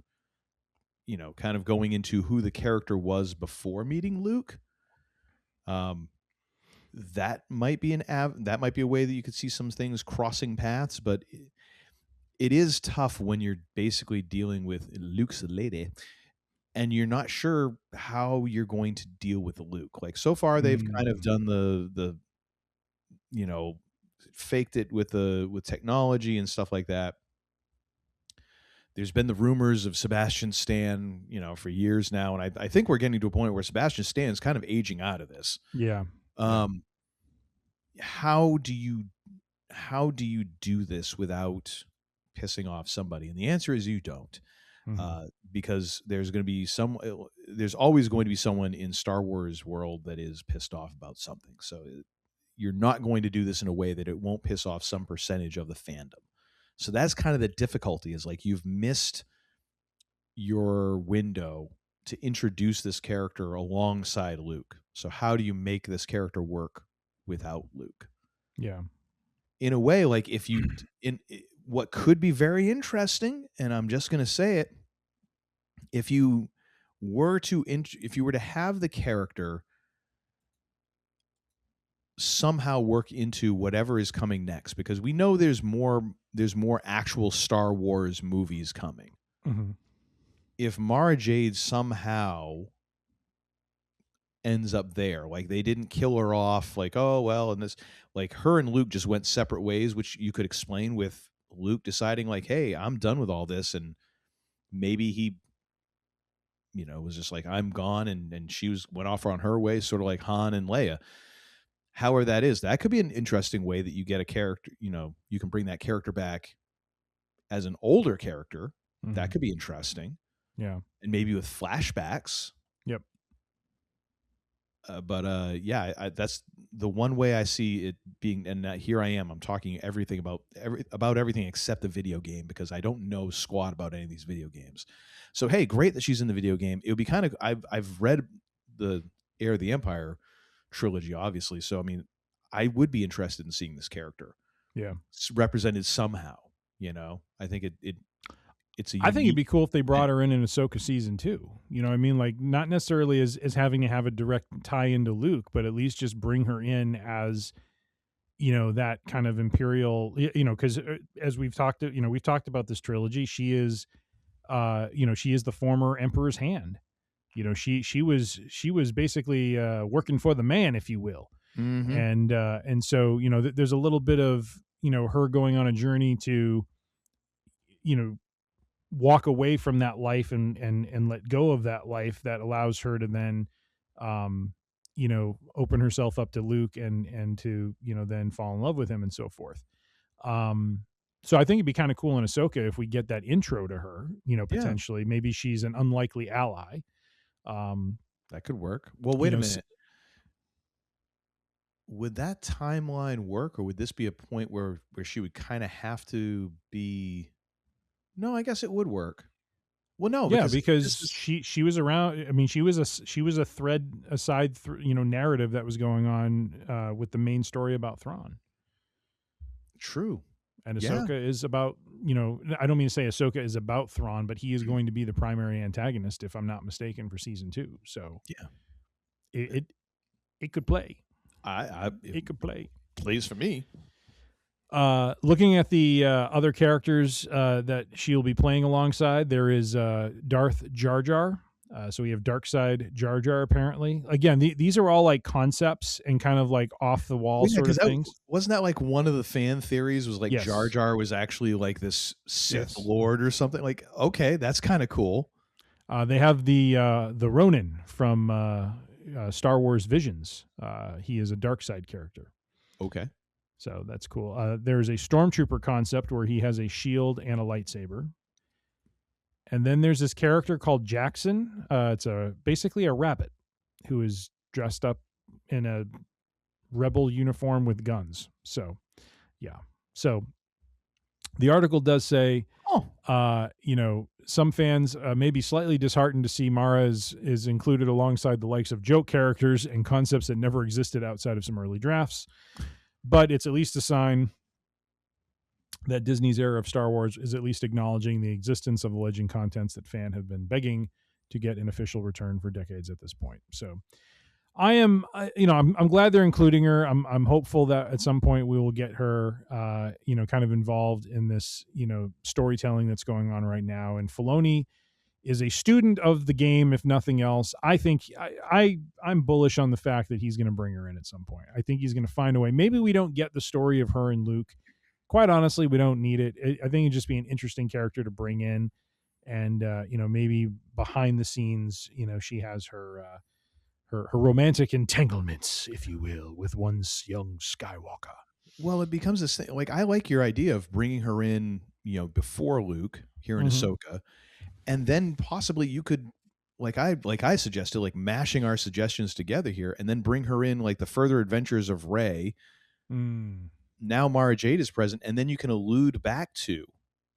kind of going into who the character was before meeting Luke. That might be that might be a way that you could see some things crossing paths, but it is tough when you're basically dealing with Luke's lady and you're not sure how you're going to deal with Luke. Like, so far they've kind of done the faked it with technology and stuff like that. There's been the rumors of Sebastian Stan, for years now, and I think we're getting to a point where Sebastian Stan's kind of aging out of this. Yeah. How do you do this without pissing off somebody? And the answer is you don't. Because there's always going to be someone in Star Wars world that is pissed off about something. So you're not going to do this in a way that it won't piss off some percentage of the fandom. So that's kind of the difficulty, is like you've missed your window to introduce this character alongside Luke. So how do you make this character work without Luke? Yeah. In a way, like if you what could be very interesting, and I'm just going to say it, if you were to have the character somehow work into whatever is coming next, because we know there's more actual Star Wars movies coming. Mm-hmm. If Mara Jade somehow ends up there, like they didn't kill her off, like, oh well, and this, like, her and Luke just went separate ways, which you could explain with Luke deciding like, hey, I'm done with all this, and maybe he, was just like, I'm gone, and she went off on her way, sort of like Han and Leia. However that is, that could be an interesting way that you get a character, you can bring that character back as an older character. Mm-hmm. That could be interesting. Yeah. And maybe with flashbacks. Yep. That's the one way I see it being. And here I am. I'm talking everything about everything except the video game, because I don't know squat about any of these video games. So hey, great that she's in the video game. It would be kind of. I've read the Heir of the Empire trilogy, obviously. So I mean, I would be interested in seeing this character. Yeah. Represented somehow. I think it's a unique, I think it'd be cool if they brought her in Ahsoka season 2. You know what I mean? Like, not necessarily as having to have a direct tie into Luke, but at least just bring her in as, that kind of Imperial, because as we've talked about this trilogy, she is, she is the former Emperor's hand. She was basically working for the man, if you will. mm-hmm. And so, there's a little bit of, her going on a journey to, walk away from that life and let go of that life that allows her to then, open herself up to Luke and to, then fall in love with him and so forth. So I think it'd be kind of cool in Ahsoka if we get that intro to her, potentially. Maybe she's an unlikely ally. That could work. Well, wait a minute. Would that timeline work, or would this be a point where she would kind of have to be? No, I guess it would work. Well, no, because she was around. I mean, she was a thread aside, narrative that was going on with the main story about Thrawn. True. And Ahsoka is about, I don't mean to say Ahsoka is about Thrawn, but he is going to be the primary antagonist, if I'm not mistaken, for season 2. So yeah, it could play. It could play. Plays for me. Looking at the other characters that she'll be playing alongside, there is Darth Jar Jar. So we have Dark Side Jar Jar, apparently. Again, these are all like concepts and kind of like off the wall sort of things. Wasn't that like one of the fan theories was like, yes, Jar Jar was actually like this Sith Lord or something? Like, okay, that's kind of cool. They have the Ronin from Star Wars Visions. He is a dark side character. Okay. So that's cool. There's a Stormtrooper concept where he has a shield and a lightsaber. And then there's this character called Jackson. It's basically a rabbit who is dressed up in a rebel uniform with guns. So, yeah. So the article does say, some fans may be slightly disheartened to see Mara is included alongside the likes of joke characters and concepts that never existed outside of some early drafts. But it's at least a sign that Disney's era of Star Wars is at least acknowledging the existence of the legend contents that fans have been begging to get an official return for decades at this point. So I'm glad they're including her. I'm hopeful that at some point we will get her, kind of involved in this, storytelling that's going on right now. And Filoni is a student of the game, if nothing else. I think I'm bullish on the fact that he's going to bring her in at some point. I think he's going to find a way. Maybe we don't get the story of her and Luke. Quite honestly, we don't need it. I think it'd just be an interesting character to bring in. And, maybe behind the scenes, she has her romantic entanglements, if you will, with one young Skywalker. Well, it becomes this thing. Like, I like your idea of bringing her in, before Luke here in Ahsoka. And then possibly you could, like I suggested, like mashing our suggestions together here, and then bring her in like the further adventures of Rey. Now Mara Jade is present, and then you can allude back to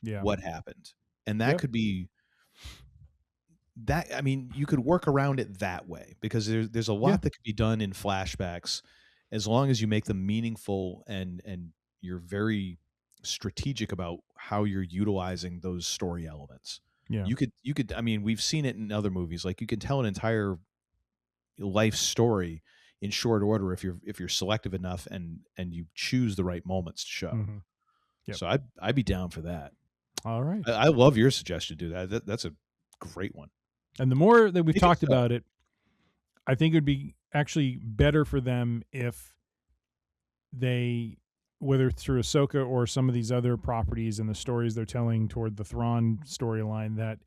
what happened, and that could be that. I mean, you could work around it that way, because there's a lot that could be done in flashbacks, as long as you make them meaningful and you're very strategic about how you're utilizing those story elements. Yeah. You could. I mean, we've seen it in other movies. Like you can tell an entire life story in short order if you're selective enough and you choose the right moments to show. Mm-hmm. Yep. So I'd be down for that. All right. I love your suggestion, dude. That's a great one. And the more that we've Make it talked so. about it, I think it would be actually better for them if they, whether through Ahsoka or some of these other properties and the stories they're telling toward the Thrawn storyline, that,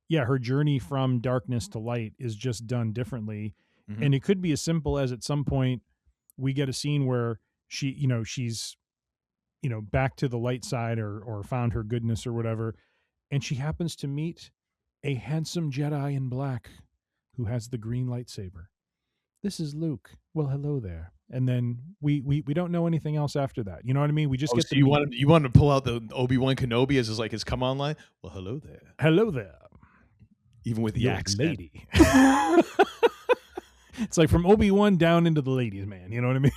yeah, her journey from darkness to light is just done differently. Mhm. And it could be as simple as at some point we get a scene where she's, back to the light side or found her goodness or whatever. And she happens to meet a handsome Jedi in black who has the green lightsaber. This is Luke. Well, hello there. And then we don't know anything else after that. You know what I mean? We just get so to meet. you want to pull out the Obi-Wan Kenobi as his come on line? Well, hello there. Hello there, Even with the young accent. lady. It's like from Obi-Wan down into the ladies, man. You know what I mean?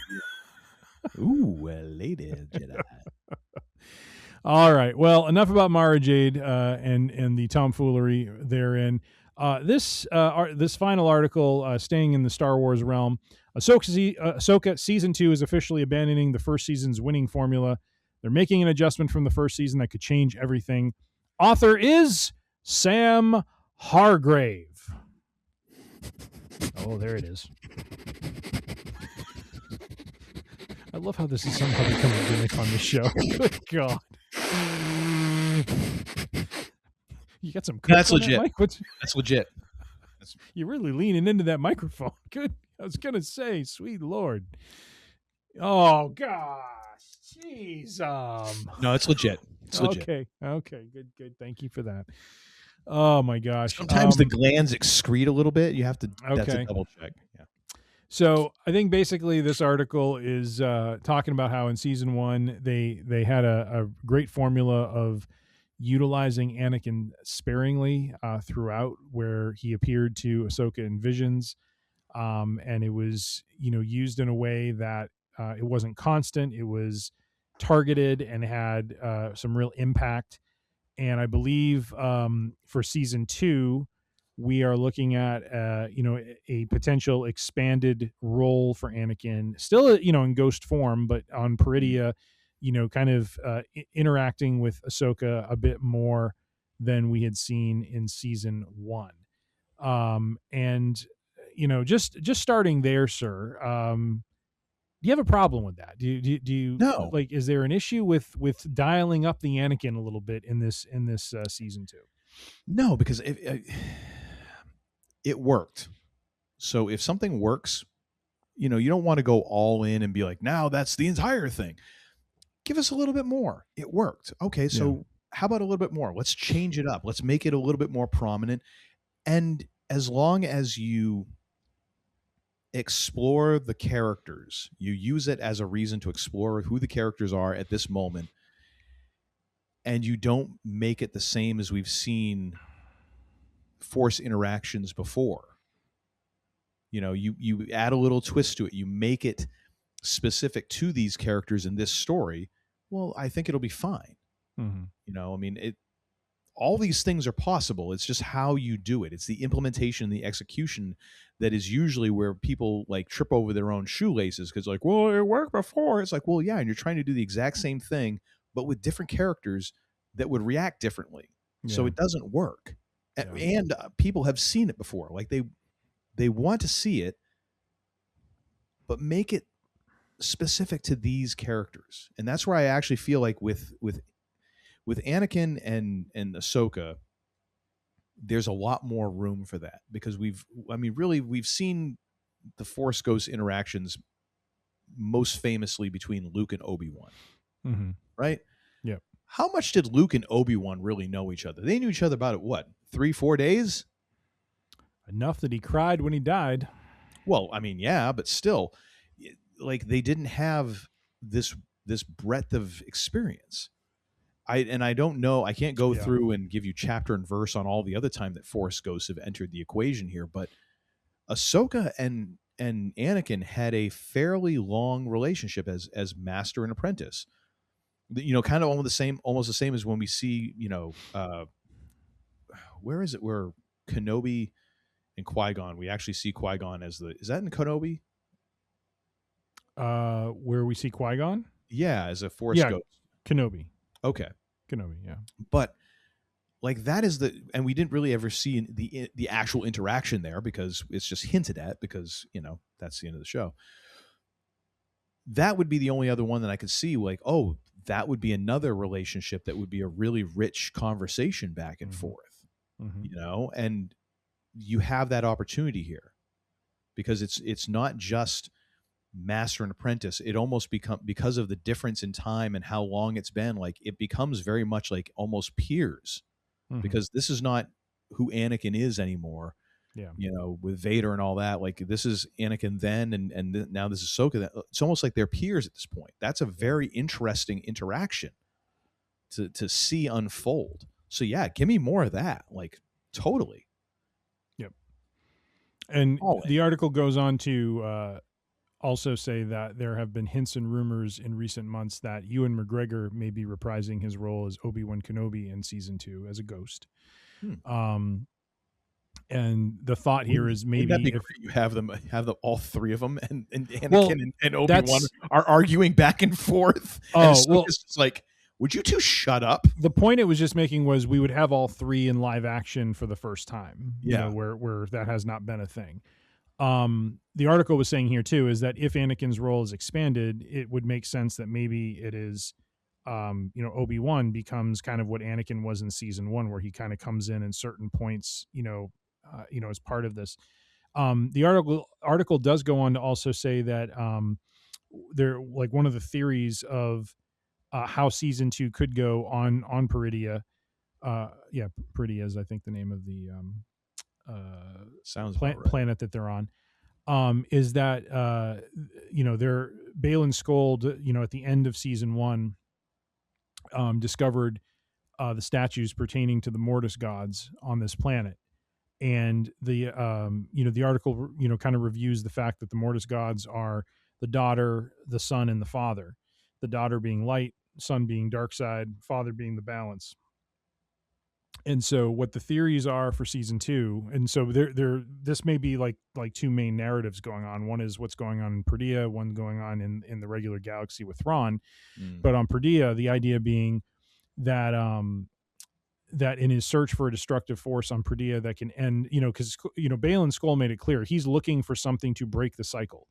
Ooh, a lady Jedi. All right. Well, enough about Mara Jade and the tomfoolery therein. This final article, staying in the Star Wars realm, Ahsoka season 2 is officially abandoning the first season's winning formula. They're making an adjustment from the first season that could change everything. Author is Sam Hargrave. Oh, there it is. I love how this is somehow becoming a gimmick on this show. Good God. You got some That's clicks on that legit. mic? That's legit. You're really leaning into that microphone. Good. I was going to say, sweet Lord. Oh, gosh. Jeez. No, it's legit. It's legit. Okay. Good. Thank you for that. Oh, my gosh. Sometimes the glands excrete a little bit. You have to. That's Okay. a double check. Yeah. So I think basically this article is talking about how in season 1 they had a great formula of utilizing Anakin sparingly throughout, where he appeared to Ahsoka in visions, and it was used in a way that it wasn't constant. It was targeted and had some real impact. And I believe for season 2, we are looking at a potential expanded role for Anakin, still in ghost form, but on Peridia, kind of interacting with Ahsoka a bit more than we had seen in season 1. And just starting there, sir. Do you have a problem with that? Do you No. like? Is there an issue with dialing up the Anakin a little bit in this season 2? No, because it worked. So if something works, you don't want to go all in and be like, now that's the entire thing. Give us a little bit more. It worked. Okay, so how about a little bit more? Let's change it up. Let's make it a little bit more prominent. And as long as you explore the characters, you use it as a reason to explore who the characters are at this moment, and you don't make it the same as we've seen Force interactions before. You add a little twist to it. You make it specific to these characters in this story. Well, I think it'll be fine. Mm-hmm. All these things are possible. It's just how you do it. It's the implementation, the execution that is usually where people like trip over their own shoelaces because like, well, it worked before. It's like, well, yeah, and you're trying to do the exact same thing, but with different characters that would react differently. Yeah. So it doesn't work. Yeah. And people have seen it before. Like they want to see it, but make it specific to these characters. And that's where I actually feel like with Anakin and Ahsoka, there's a lot more room for that because we've seen the Force Ghost interactions most famously between Luke and Obi-Wan, Mm-hmm. right? Yep. How much did Luke and Obi-Wan really know each other? They knew each other about, what, 3-4 days? Enough that he cried when he died. Well, I mean, yeah, but still, like they didn't have this breadth of experience. I don't know. I can't go through and give you chapter and verse on all the other time that Force Ghosts have entered the equation here, but Ahsoka and Anakin had a fairly long relationship as master and apprentice. Kind of almost the same as when we see, where is it? Where Kenobi and Qui-Gon, we actually see Qui-Gon is that in Kenobi? Where we see Qui-Gon? Yeah, as a Force ghost. Kenobi. Okay. Kenobi, yeah. But like that is and we didn't really ever see the actual interaction there because it's just hinted at because, that's the end of the show. That would be the only other one that I could see like, oh, that would be another relationship that would be a really rich conversation back and forth, and you have that opportunity here because it's not just master and apprentice. It almost because of the difference in time and how long it's been, like it becomes very much like almost peers because this is not who Anakin is anymore. Yeah. With Vader and all that, like this is Anakin then, and now this is Ahsoka. It's almost like they're peers at this point. That's a very interesting interaction to see unfold. So yeah, give me more of that. Like totally. Yep. And the article goes on to also say that there have been hints and rumors in recent months that Ewan McGregor may be reprising his role as Obi-Wan Kenobi in season 2 as a ghost. And the thought here is maybe if you have them all three of them, and Anakin and Obi-Wan are arguing back and forth. It's like, would you two shut up? The point it was just making was we would have all three in live action for the first time. Where that has not been a thing. The article was saying here too is that if Anakin's role is expanded, it would make sense that maybe it is, Obi-Wan becomes kind of what Anakin was in season 1, where he kind of comes in certain points, as part of this. The article does go on to also say that they're like one of the theories of how season 2 could go on Peridea. Peridea is I think the name of the sounds planet that they're on. Is that they're Baylan Skoll, at the end of season 1, discovered the statues pertaining to the Mortis gods on this planet. And the article, kind of reviews the fact that the Mortis gods are the daughter, the son, and the father. The daughter being light, son being dark side, father being the balance. And so what the theories are for season 2, and so this may be like two main narratives going on. One is what's going on in Peridea, one going on in the regular galaxy with Thrawn. But on Peridea, the idea being that that in his search for a destructive force on Peridea that can end, because Baylan Skoll made it clear he's looking for something to break the cycle.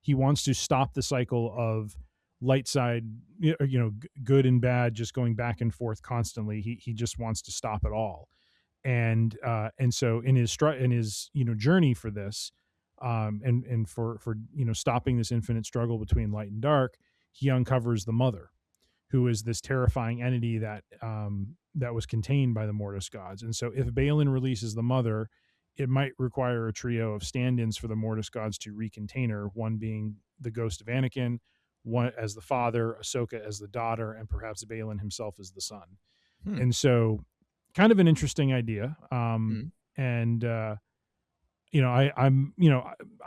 He wants to stop the cycle of light side, good and bad, just going back and forth constantly. He just wants to stop it all. And so in his journey for this, and for stopping this infinite struggle between light and dark, he uncovers the mother, who is this terrifying entity that was contained by the Mortis gods. And so if Baylan releases the mother, it might require a trio of stand-ins for the Mortis gods to recontain her, one being the ghost of Anakin, one as the father, Ahsoka as the daughter, and perhaps Baylan himself as the son. And so kind of an interesting idea. And I'm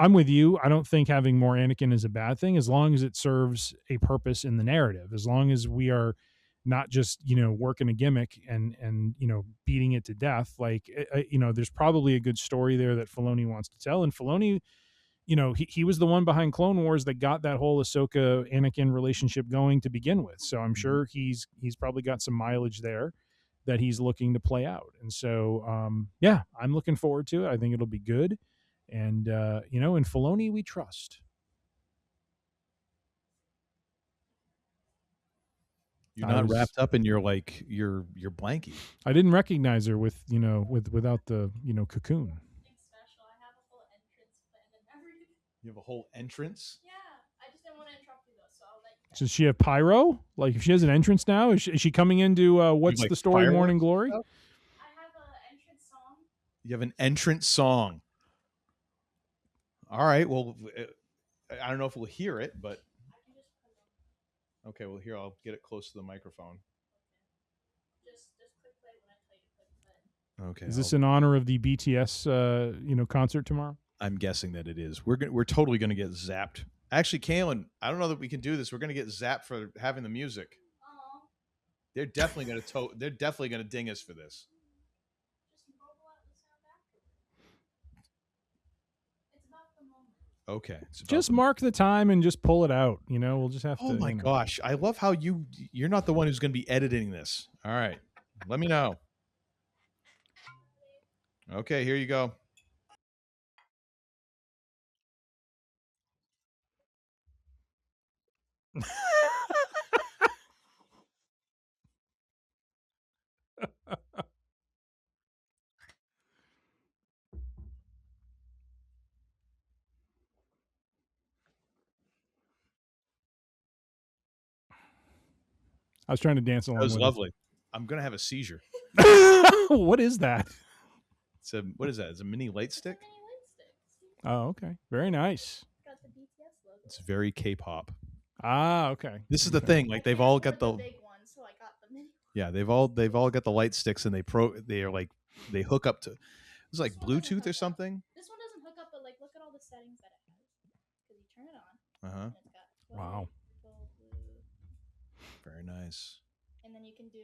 with you. I don't think having more Anakin is a bad thing, as long as it serves a purpose in the narrative, as long as we are not just, working a gimmick and beating it to death. Like, there's probably a good story there that Filoni wants to tell. And Filoni, he was the one behind Clone Wars that got that whole Ahsoka Anakin relationship going to begin with. So I'm sure he's probably got some mileage there that he's looking to play out. And so, I'm looking forward to it. I think it'll be good. And, in Filoni, we trust. You're not wrapped up in your blankie. I didn't recognize her without the, cocoon. You have a whole entrance? Yeah, I just didn't want to interrupt you though, so I'll let you. Does she have pyro? Like, if she has an entrance now, is she coming into what's the story, Morning Glory? I have an entrance song. You have an entrance song. All right. Well, I don't know if we'll hear it, but okay. Well, here I'll get it close to the microphone. Just click play when I tell you to click play. Okay. Is this in honor of the BTS concert tomorrow? I'm guessing that it is. We're totally going to get zapped. Actually, Kaylin, I don't know that we can do this. We're going to get zapped for having the music. Oh. They're definitely gonna They're definitely gonna ding us for this. Just bubble out the sound after. It's about the moment. Okay. it's about Just the- mark the time and just pull it out. We'll just have to. Oh my gosh! I love how you're not the one who's going to be editing this. All right, let me know. Okay, here you go. I was trying to dance along That was with lovely. I'm going to have a seizure. it. What is that? What is that? It's a mini light stick. Mini light sticks. Oh, okay. Very nice. Got the BTS logo. It's very K-pop. Ah, okay. This is the Okay. thing. Like they've all got the big one, so I got the mini. yeah. They've all got the light sticks, and they are like they hook up to. It's like This one doesn't Bluetooth or hook up. something. This one doesn't hook up, but like look at all the settings that it has. Because you turn it on, Uh huh. and it's got Wow. purple, blue, Very nice. and then you can do.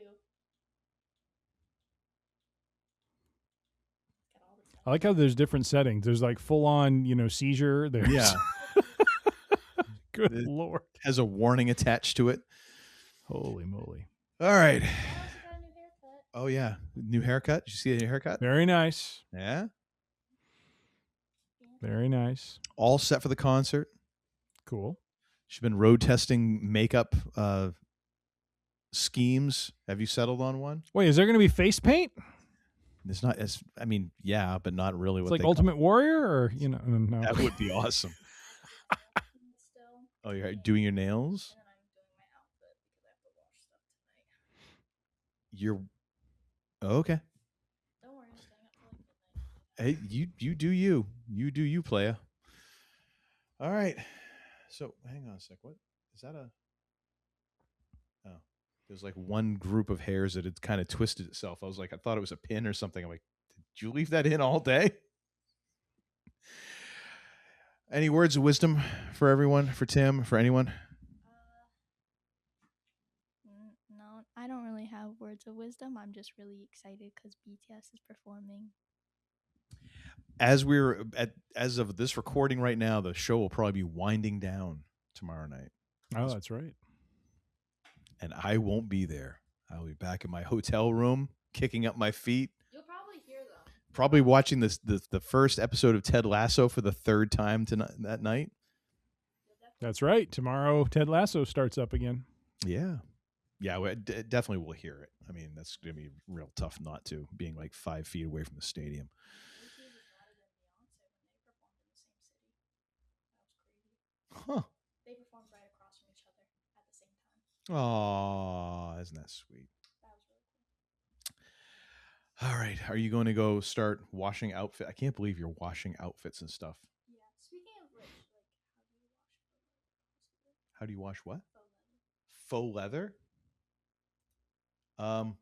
Got all the settings. I like how there's different settings. There's like full on, seizure. There's Yeah. Good It- Lord. Has a warning attached to it. Holy moly. All right. I also got a new haircut. Oh yeah, new haircut. Did you see the new haircut? Very nice. Yeah. Very nice. All set for the concert. Cool. She's been road testing makeup schemes. Have you settled on one? Wait, is there going to be face paint? It's not as yeah, but not really It's what like they call- Ultimate Warrior or, no. That would be awesome. Still, Oh, you're doing your nails? and then I'm doing my outfit because I have to wash stuff tonight. You're okay. Don't worry, I'm staying up till like midnight. Hey, you do you. You do you, playa. All right. So hang on a sec. What is that there's like one group of hairs that had kind of twisted itself. I was like, I thought it was a pin or something. I'm like, did you leave that in all day? Any words of wisdom for everyone, for Tim, for anyone? No, I don't really have words of wisdom. I'm just really excited because BTS is performing. As of this recording right now, the show will probably be winding down tomorrow night. Oh, that's right. And I won't be there. I'll be back in my hotel room, kicking up my feet, You'll probably hear them. probably watching the first episode of Ted Lasso for the third time that night. That's right. Tomorrow, Ted Lasso starts up again. Yeah. Yeah, definitely will hear it. I mean, that's going to be real tough not to, being like 5 feet away from the stadium. Huh. They performed right across from each other at the same time. Aw, isn't that sweet? That was really cool. All right. Are you going to go start washing outfit? I can't believe you're washing outfits and stuff. Yeah. Speaking of which, like, How do you wash what? faux leather? Faux leather?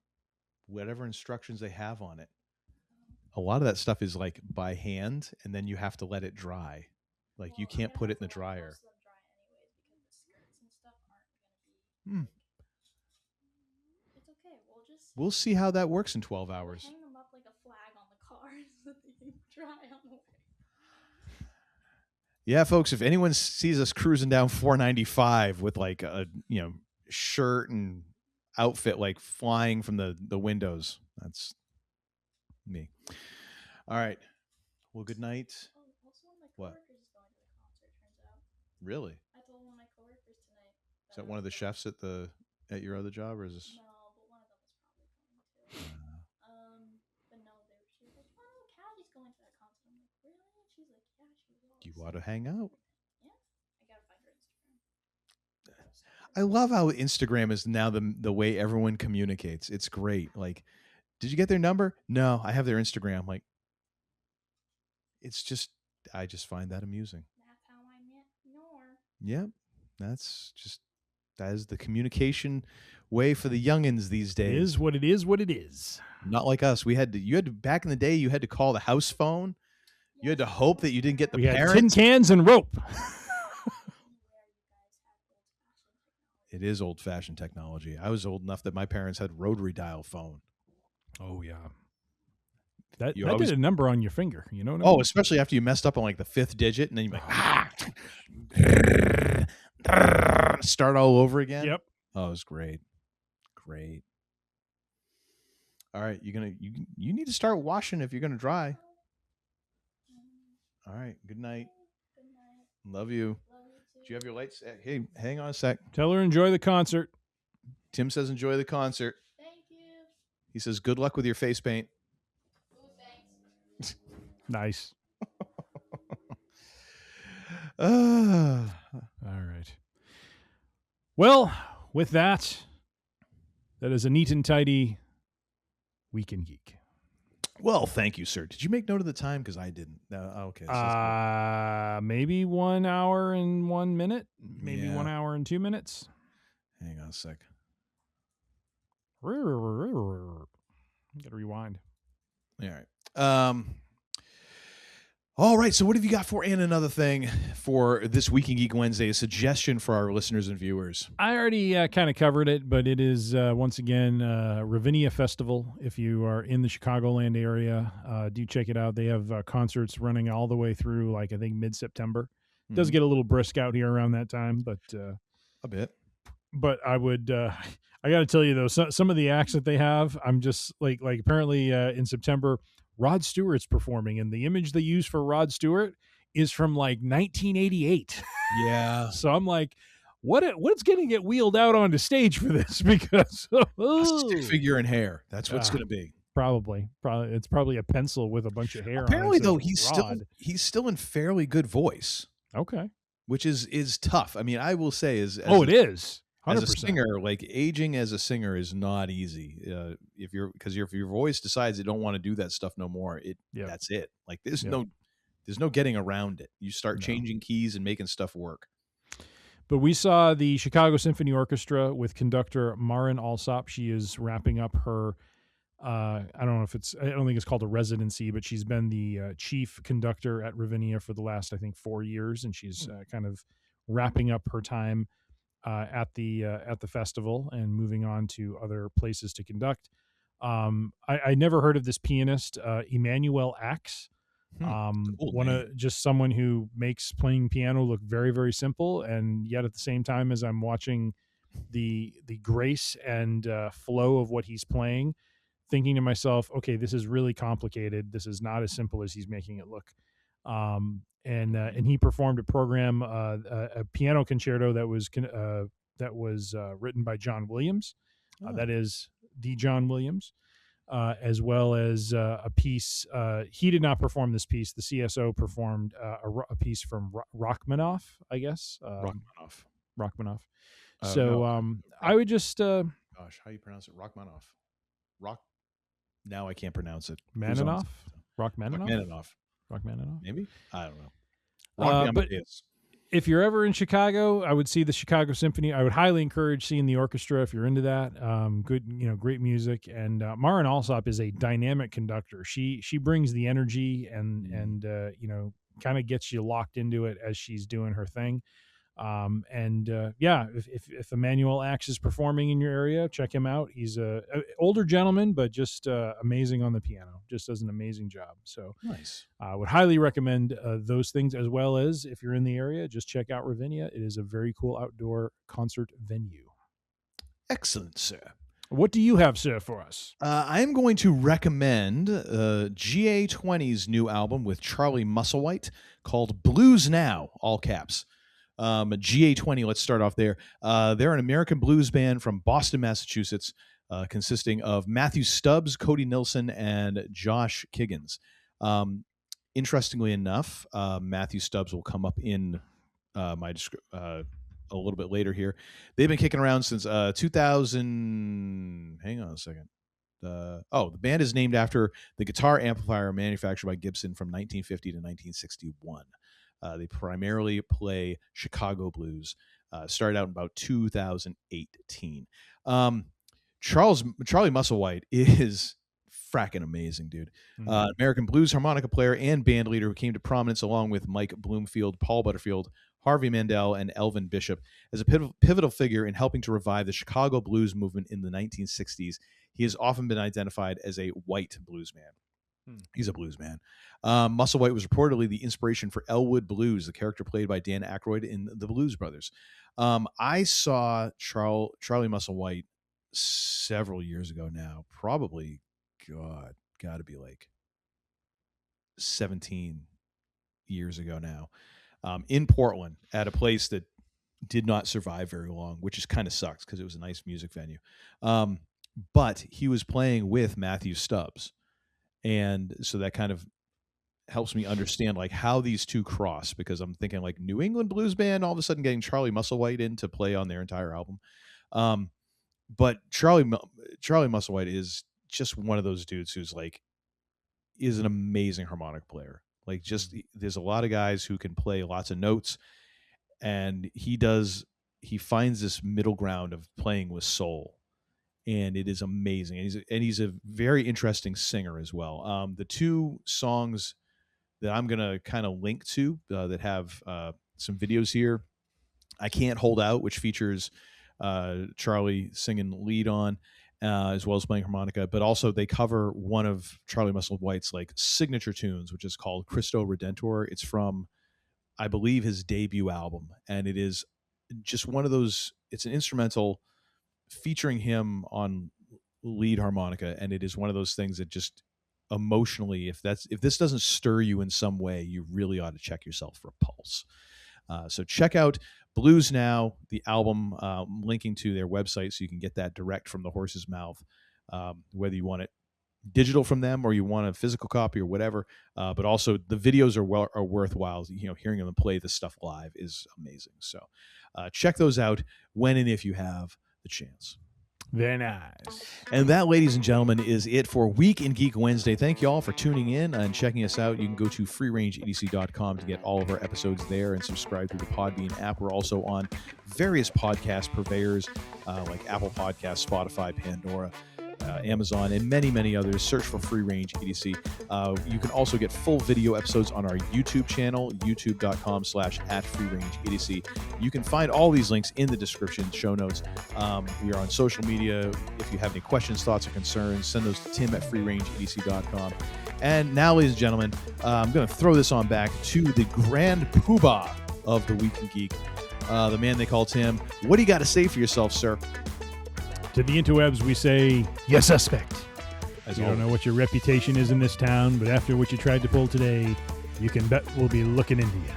Whatever instructions they have on it. A lot of that stuff is like by hand, and then you have to let it dry. Like you Well, I'm can't gonna put it have in the to let dryer. most of them dry anyways because the skirts and stuff aren't gonna be. Hmm. It's okay. We'll see how that works in 12 we'll hours. hang them up like a flag on the car so that they can dry on the way. Yeah, folks, if anyone sees us cruising down 495 with like a, shirt and outfit like flying from the windows, that's me. All right. Well, good night. Oh, also one of my What? coworkers is going to the concert. Turns out, Really? I told one of my coworkers tonight. Is that one of the chefs at your other job, or is this? No, but one of them is probably going to. But no, she was like, "Oh, Callie's going to that concert." I'm like, "Really?" She's like, "Yeah, she was all." You ought to hang out. Yeah, I gotta find her Instagram. I love how Instagram is now the way everyone communicates. It's great. Like, did you get their number? No, I have their Instagram. Like, it's just, I just find that amusing. That's how I met Nor. Yep. That is the communication way for the youngins these It days. is what it is, what it is. Not like us. You had to, back in the day, you had to call the house phone. You had to hope that you didn't get the We had tin parents. cans and rope. It is old-fashioned technology. I was old enough that my parents had rotary dial phone. Oh yeah. That You that always- did a number on your finger. You know what I Oh, mean? especially after you messed up on like the 5th digit, and then you're like, start all over again. Yep. Oh, it was great. Great. All right, you need to start washing if you're gonna dry. All right. Good night. Good night. Love you. Love you Do too. you have your lights? Hey, hang on a sec. Tell her enjoy the concert. Tim says enjoy the concert. Thank you. He says good luck with your face paint. Ooh, thanks. Nice. Ah. All right. Well, with that, that is a neat and tidy Week in Geek. Well, thank you, sir. Did you make note of the time? Because I didn't. No, okay. So that's Maybe 1 hour and 1 minute, maybe Yeah. 1 hour and 2 minutes. good. Hang on a sec. Gotta rewind. All right. All right. So, what have you got for and another thing for this Week in Geek Wednesday? A suggestion for our listeners and viewers. I already kind of covered it, but it is once again Ravinia Festival. If you are in the Chicagoland area, do check it out. They have concerts running all the way through, like I think mid-September. It does Mhm. get a little brisk out here around that time, but A bit. I would I got to tell you though, some of the acts that they have, I'm just like apparently in September, Rod Stewart's performing, and the image they use for Rod Stewart is from like 1988. Yeah. So I'm like, what's going to get wheeled out onto stage for this? Because A stick figure and hair. That's what's Ah. going to be. probably it's probably a pencil with a bunch of hair. Apparently, on it. though, It says Rod. he's still in fairly good voice, Okay. which is tough. I mean, I will say as Oh, it is. 100%. as a singer, like aging as a singer is not easy. If your voice decides it don't want to do that stuff no more, Yep. that's it. Like there's Yep. no getting around it. You start No. changing keys and making stuff work. But we saw the Chicago Symphony Orchestra with conductor Marin Alsop. She is wrapping up her. I don't think it's called a residency, but she's been the chief conductor at Ravinia for the last, I think, 4 years, and she's kind of wrapping up her time at the festival and moving on to other places to conduct. I never heard of this pianist, Emanuel Ax. Cool Just someone who makes playing piano look very, very simple, and yet at the same time, as I'm watching the grace and flow of what he's playing, thinking to myself, okay, this is really complicated. This is not as simple as he's making it look. And he performed a program, a piano concerto that was written by John Williams. That is the John Williams, as well as a piece. He did not perform this piece. The CSO performed a piece from Rachmaninoff, I guess. Rachmaninoff. No. I would just Gosh, how you pronounce it? Rachmaninoff. Now I can't pronounce it. Maninoff. Rachmaninoff. Rachmaninoff. Maybe? I don't know. But Amadeus. if you're ever in Chicago, I would see the Chicago Symphony. I would highly encourage seeing the orchestra if you're into that. Great music. And Marin Alsop is a dynamic conductor. She brings the energy and kind of gets you locked into it as she's doing her thing. If Emanuel Ax is performing in your area, check him out. He's a older gentleman, but just amazing on the piano. Just does an amazing job. So Nice. I would highly recommend those things, as well as if you're in the area, just check out Ravinia. It is a very cool outdoor concert venue. Excellent, sir. What do you have, sir, for us? I'm going to recommend GA20's new album with Charlie Musselwhite called Blues Now, all caps. GA20, let's start off there. They're an American blues band from Boston, Massachusetts, consisting of Matthew Stubbs, Cody Nilsson, and Josh Kiggins. Interestingly enough, Matthew Stubbs will come up in my description a little bit later here. They've been kicking around since 2000. Hang on a second. The band is named after the guitar amplifier manufactured by Gibson from 1950 to 1961. They primarily play Chicago blues. Started out in about 2018. Charlie Musselwhite is fracking amazing, dude. Mhm. American blues harmonica player and band leader who came to prominence along with Mike Bloomfield, Paul Butterfield, Harvey Mandel, and Elvin Bishop as a pivotal figure in helping to revive the Chicago blues movement in the 1960s. He has often been identified as a white blues man. He's a blues man. Musselwhite was reportedly the inspiration for Elwood Blues, the character played by Dan Aykroyd in The Blues Brothers. I saw Charlie Musselwhite several years ago now, probably, got to be like 17 years ago now, in Portland at a place that did not survive very long, which is kind of sucks because it was a nice music venue. But he was playing with Matthew Stubbs. And so that kind of helps me understand like how these two cross, because I'm thinking like New England blues band, all of a sudden getting Charlie Musselwhite in to play on their entire album. But Charlie Musselwhite is just one of those dudes who's like, is an amazing harmonic player. Like just, there's a lot of guys who can play lots of notes, and he finds this middle ground of playing with soul. And it is amazing. And he's a very interesting singer as well. The two songs that I'm going to kind of link to that have some videos here, I Can't Hold Out, which features Charlie singing lead on, as well as playing harmonica, but also they cover one of Charlie Musselwhite's like signature tunes, which is called Christo Redentor. It's from, I believe, his debut album. And it is just one of those, it's an instrumental featuring him on lead harmonica, and it is one of those things that just emotionally, if this doesn't stir you in some way, you really ought to check yourself for a pulse. So check out Blues Now, the album, linking to their website so you can get that direct from the horse's mouth, whether you want it digital from them or you want a physical copy or whatever. But also the videos are worthwhile. You know, hearing them play this stuff live is amazing. So check those out when and if you have the chance. Very nice. And that, ladies and gentlemen, is it for Week in Geek Wednesday. Thank you all for tuning in and checking us out. You can go to freerangeedc.com to get all of our episodes there and subscribe to the Podbean app. We're also on various podcast purveyors like Apple Podcasts, Spotify, Pandora, Amazon, and many, many others. Search for Free Range EDC. You can also get full video episodes on our YouTube channel, youtube.com/@freerangeedc. You can find all these links in the description, show notes. We are on social media. If you have any questions, thoughts, or concerns, send those to tim@freerangeedc.com. And now, ladies and gentlemen, I'm going to throw this on back to the grand poobah of the Week in Geek, the man they call Tim. What do you got to say for yourself, sir? To the interwebs, we say, you suspect. As You always. don't know what your reputation is in this town, but after what you tried to pull today, you can bet we'll be looking into you.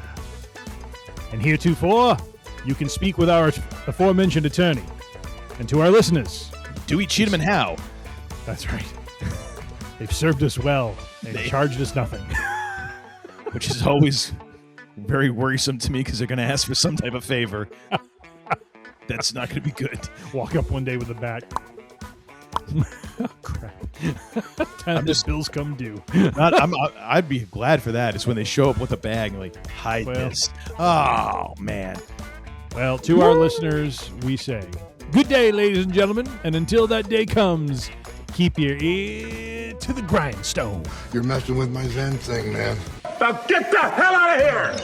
And heretofore, you can speak with our aforementioned attorney. And to our listeners, Dewey, Cheatham, and Howe. that's right. They've served us well. They've charged us nothing. Which is always very worrisome to me because they're going to ask for some type of favor. That's not going to be good. Walk up one day with a bat. Oh, crap. Time the bills come due. I'd be glad for that. It's when they show up with a bag and like, hide this. Oh, man. Well, to our listeners, we say, good day, ladies and gentlemen. And until that day comes, keep your ear to the grindstone. You're messing with my Zen thing, man. Now get the hell out of here!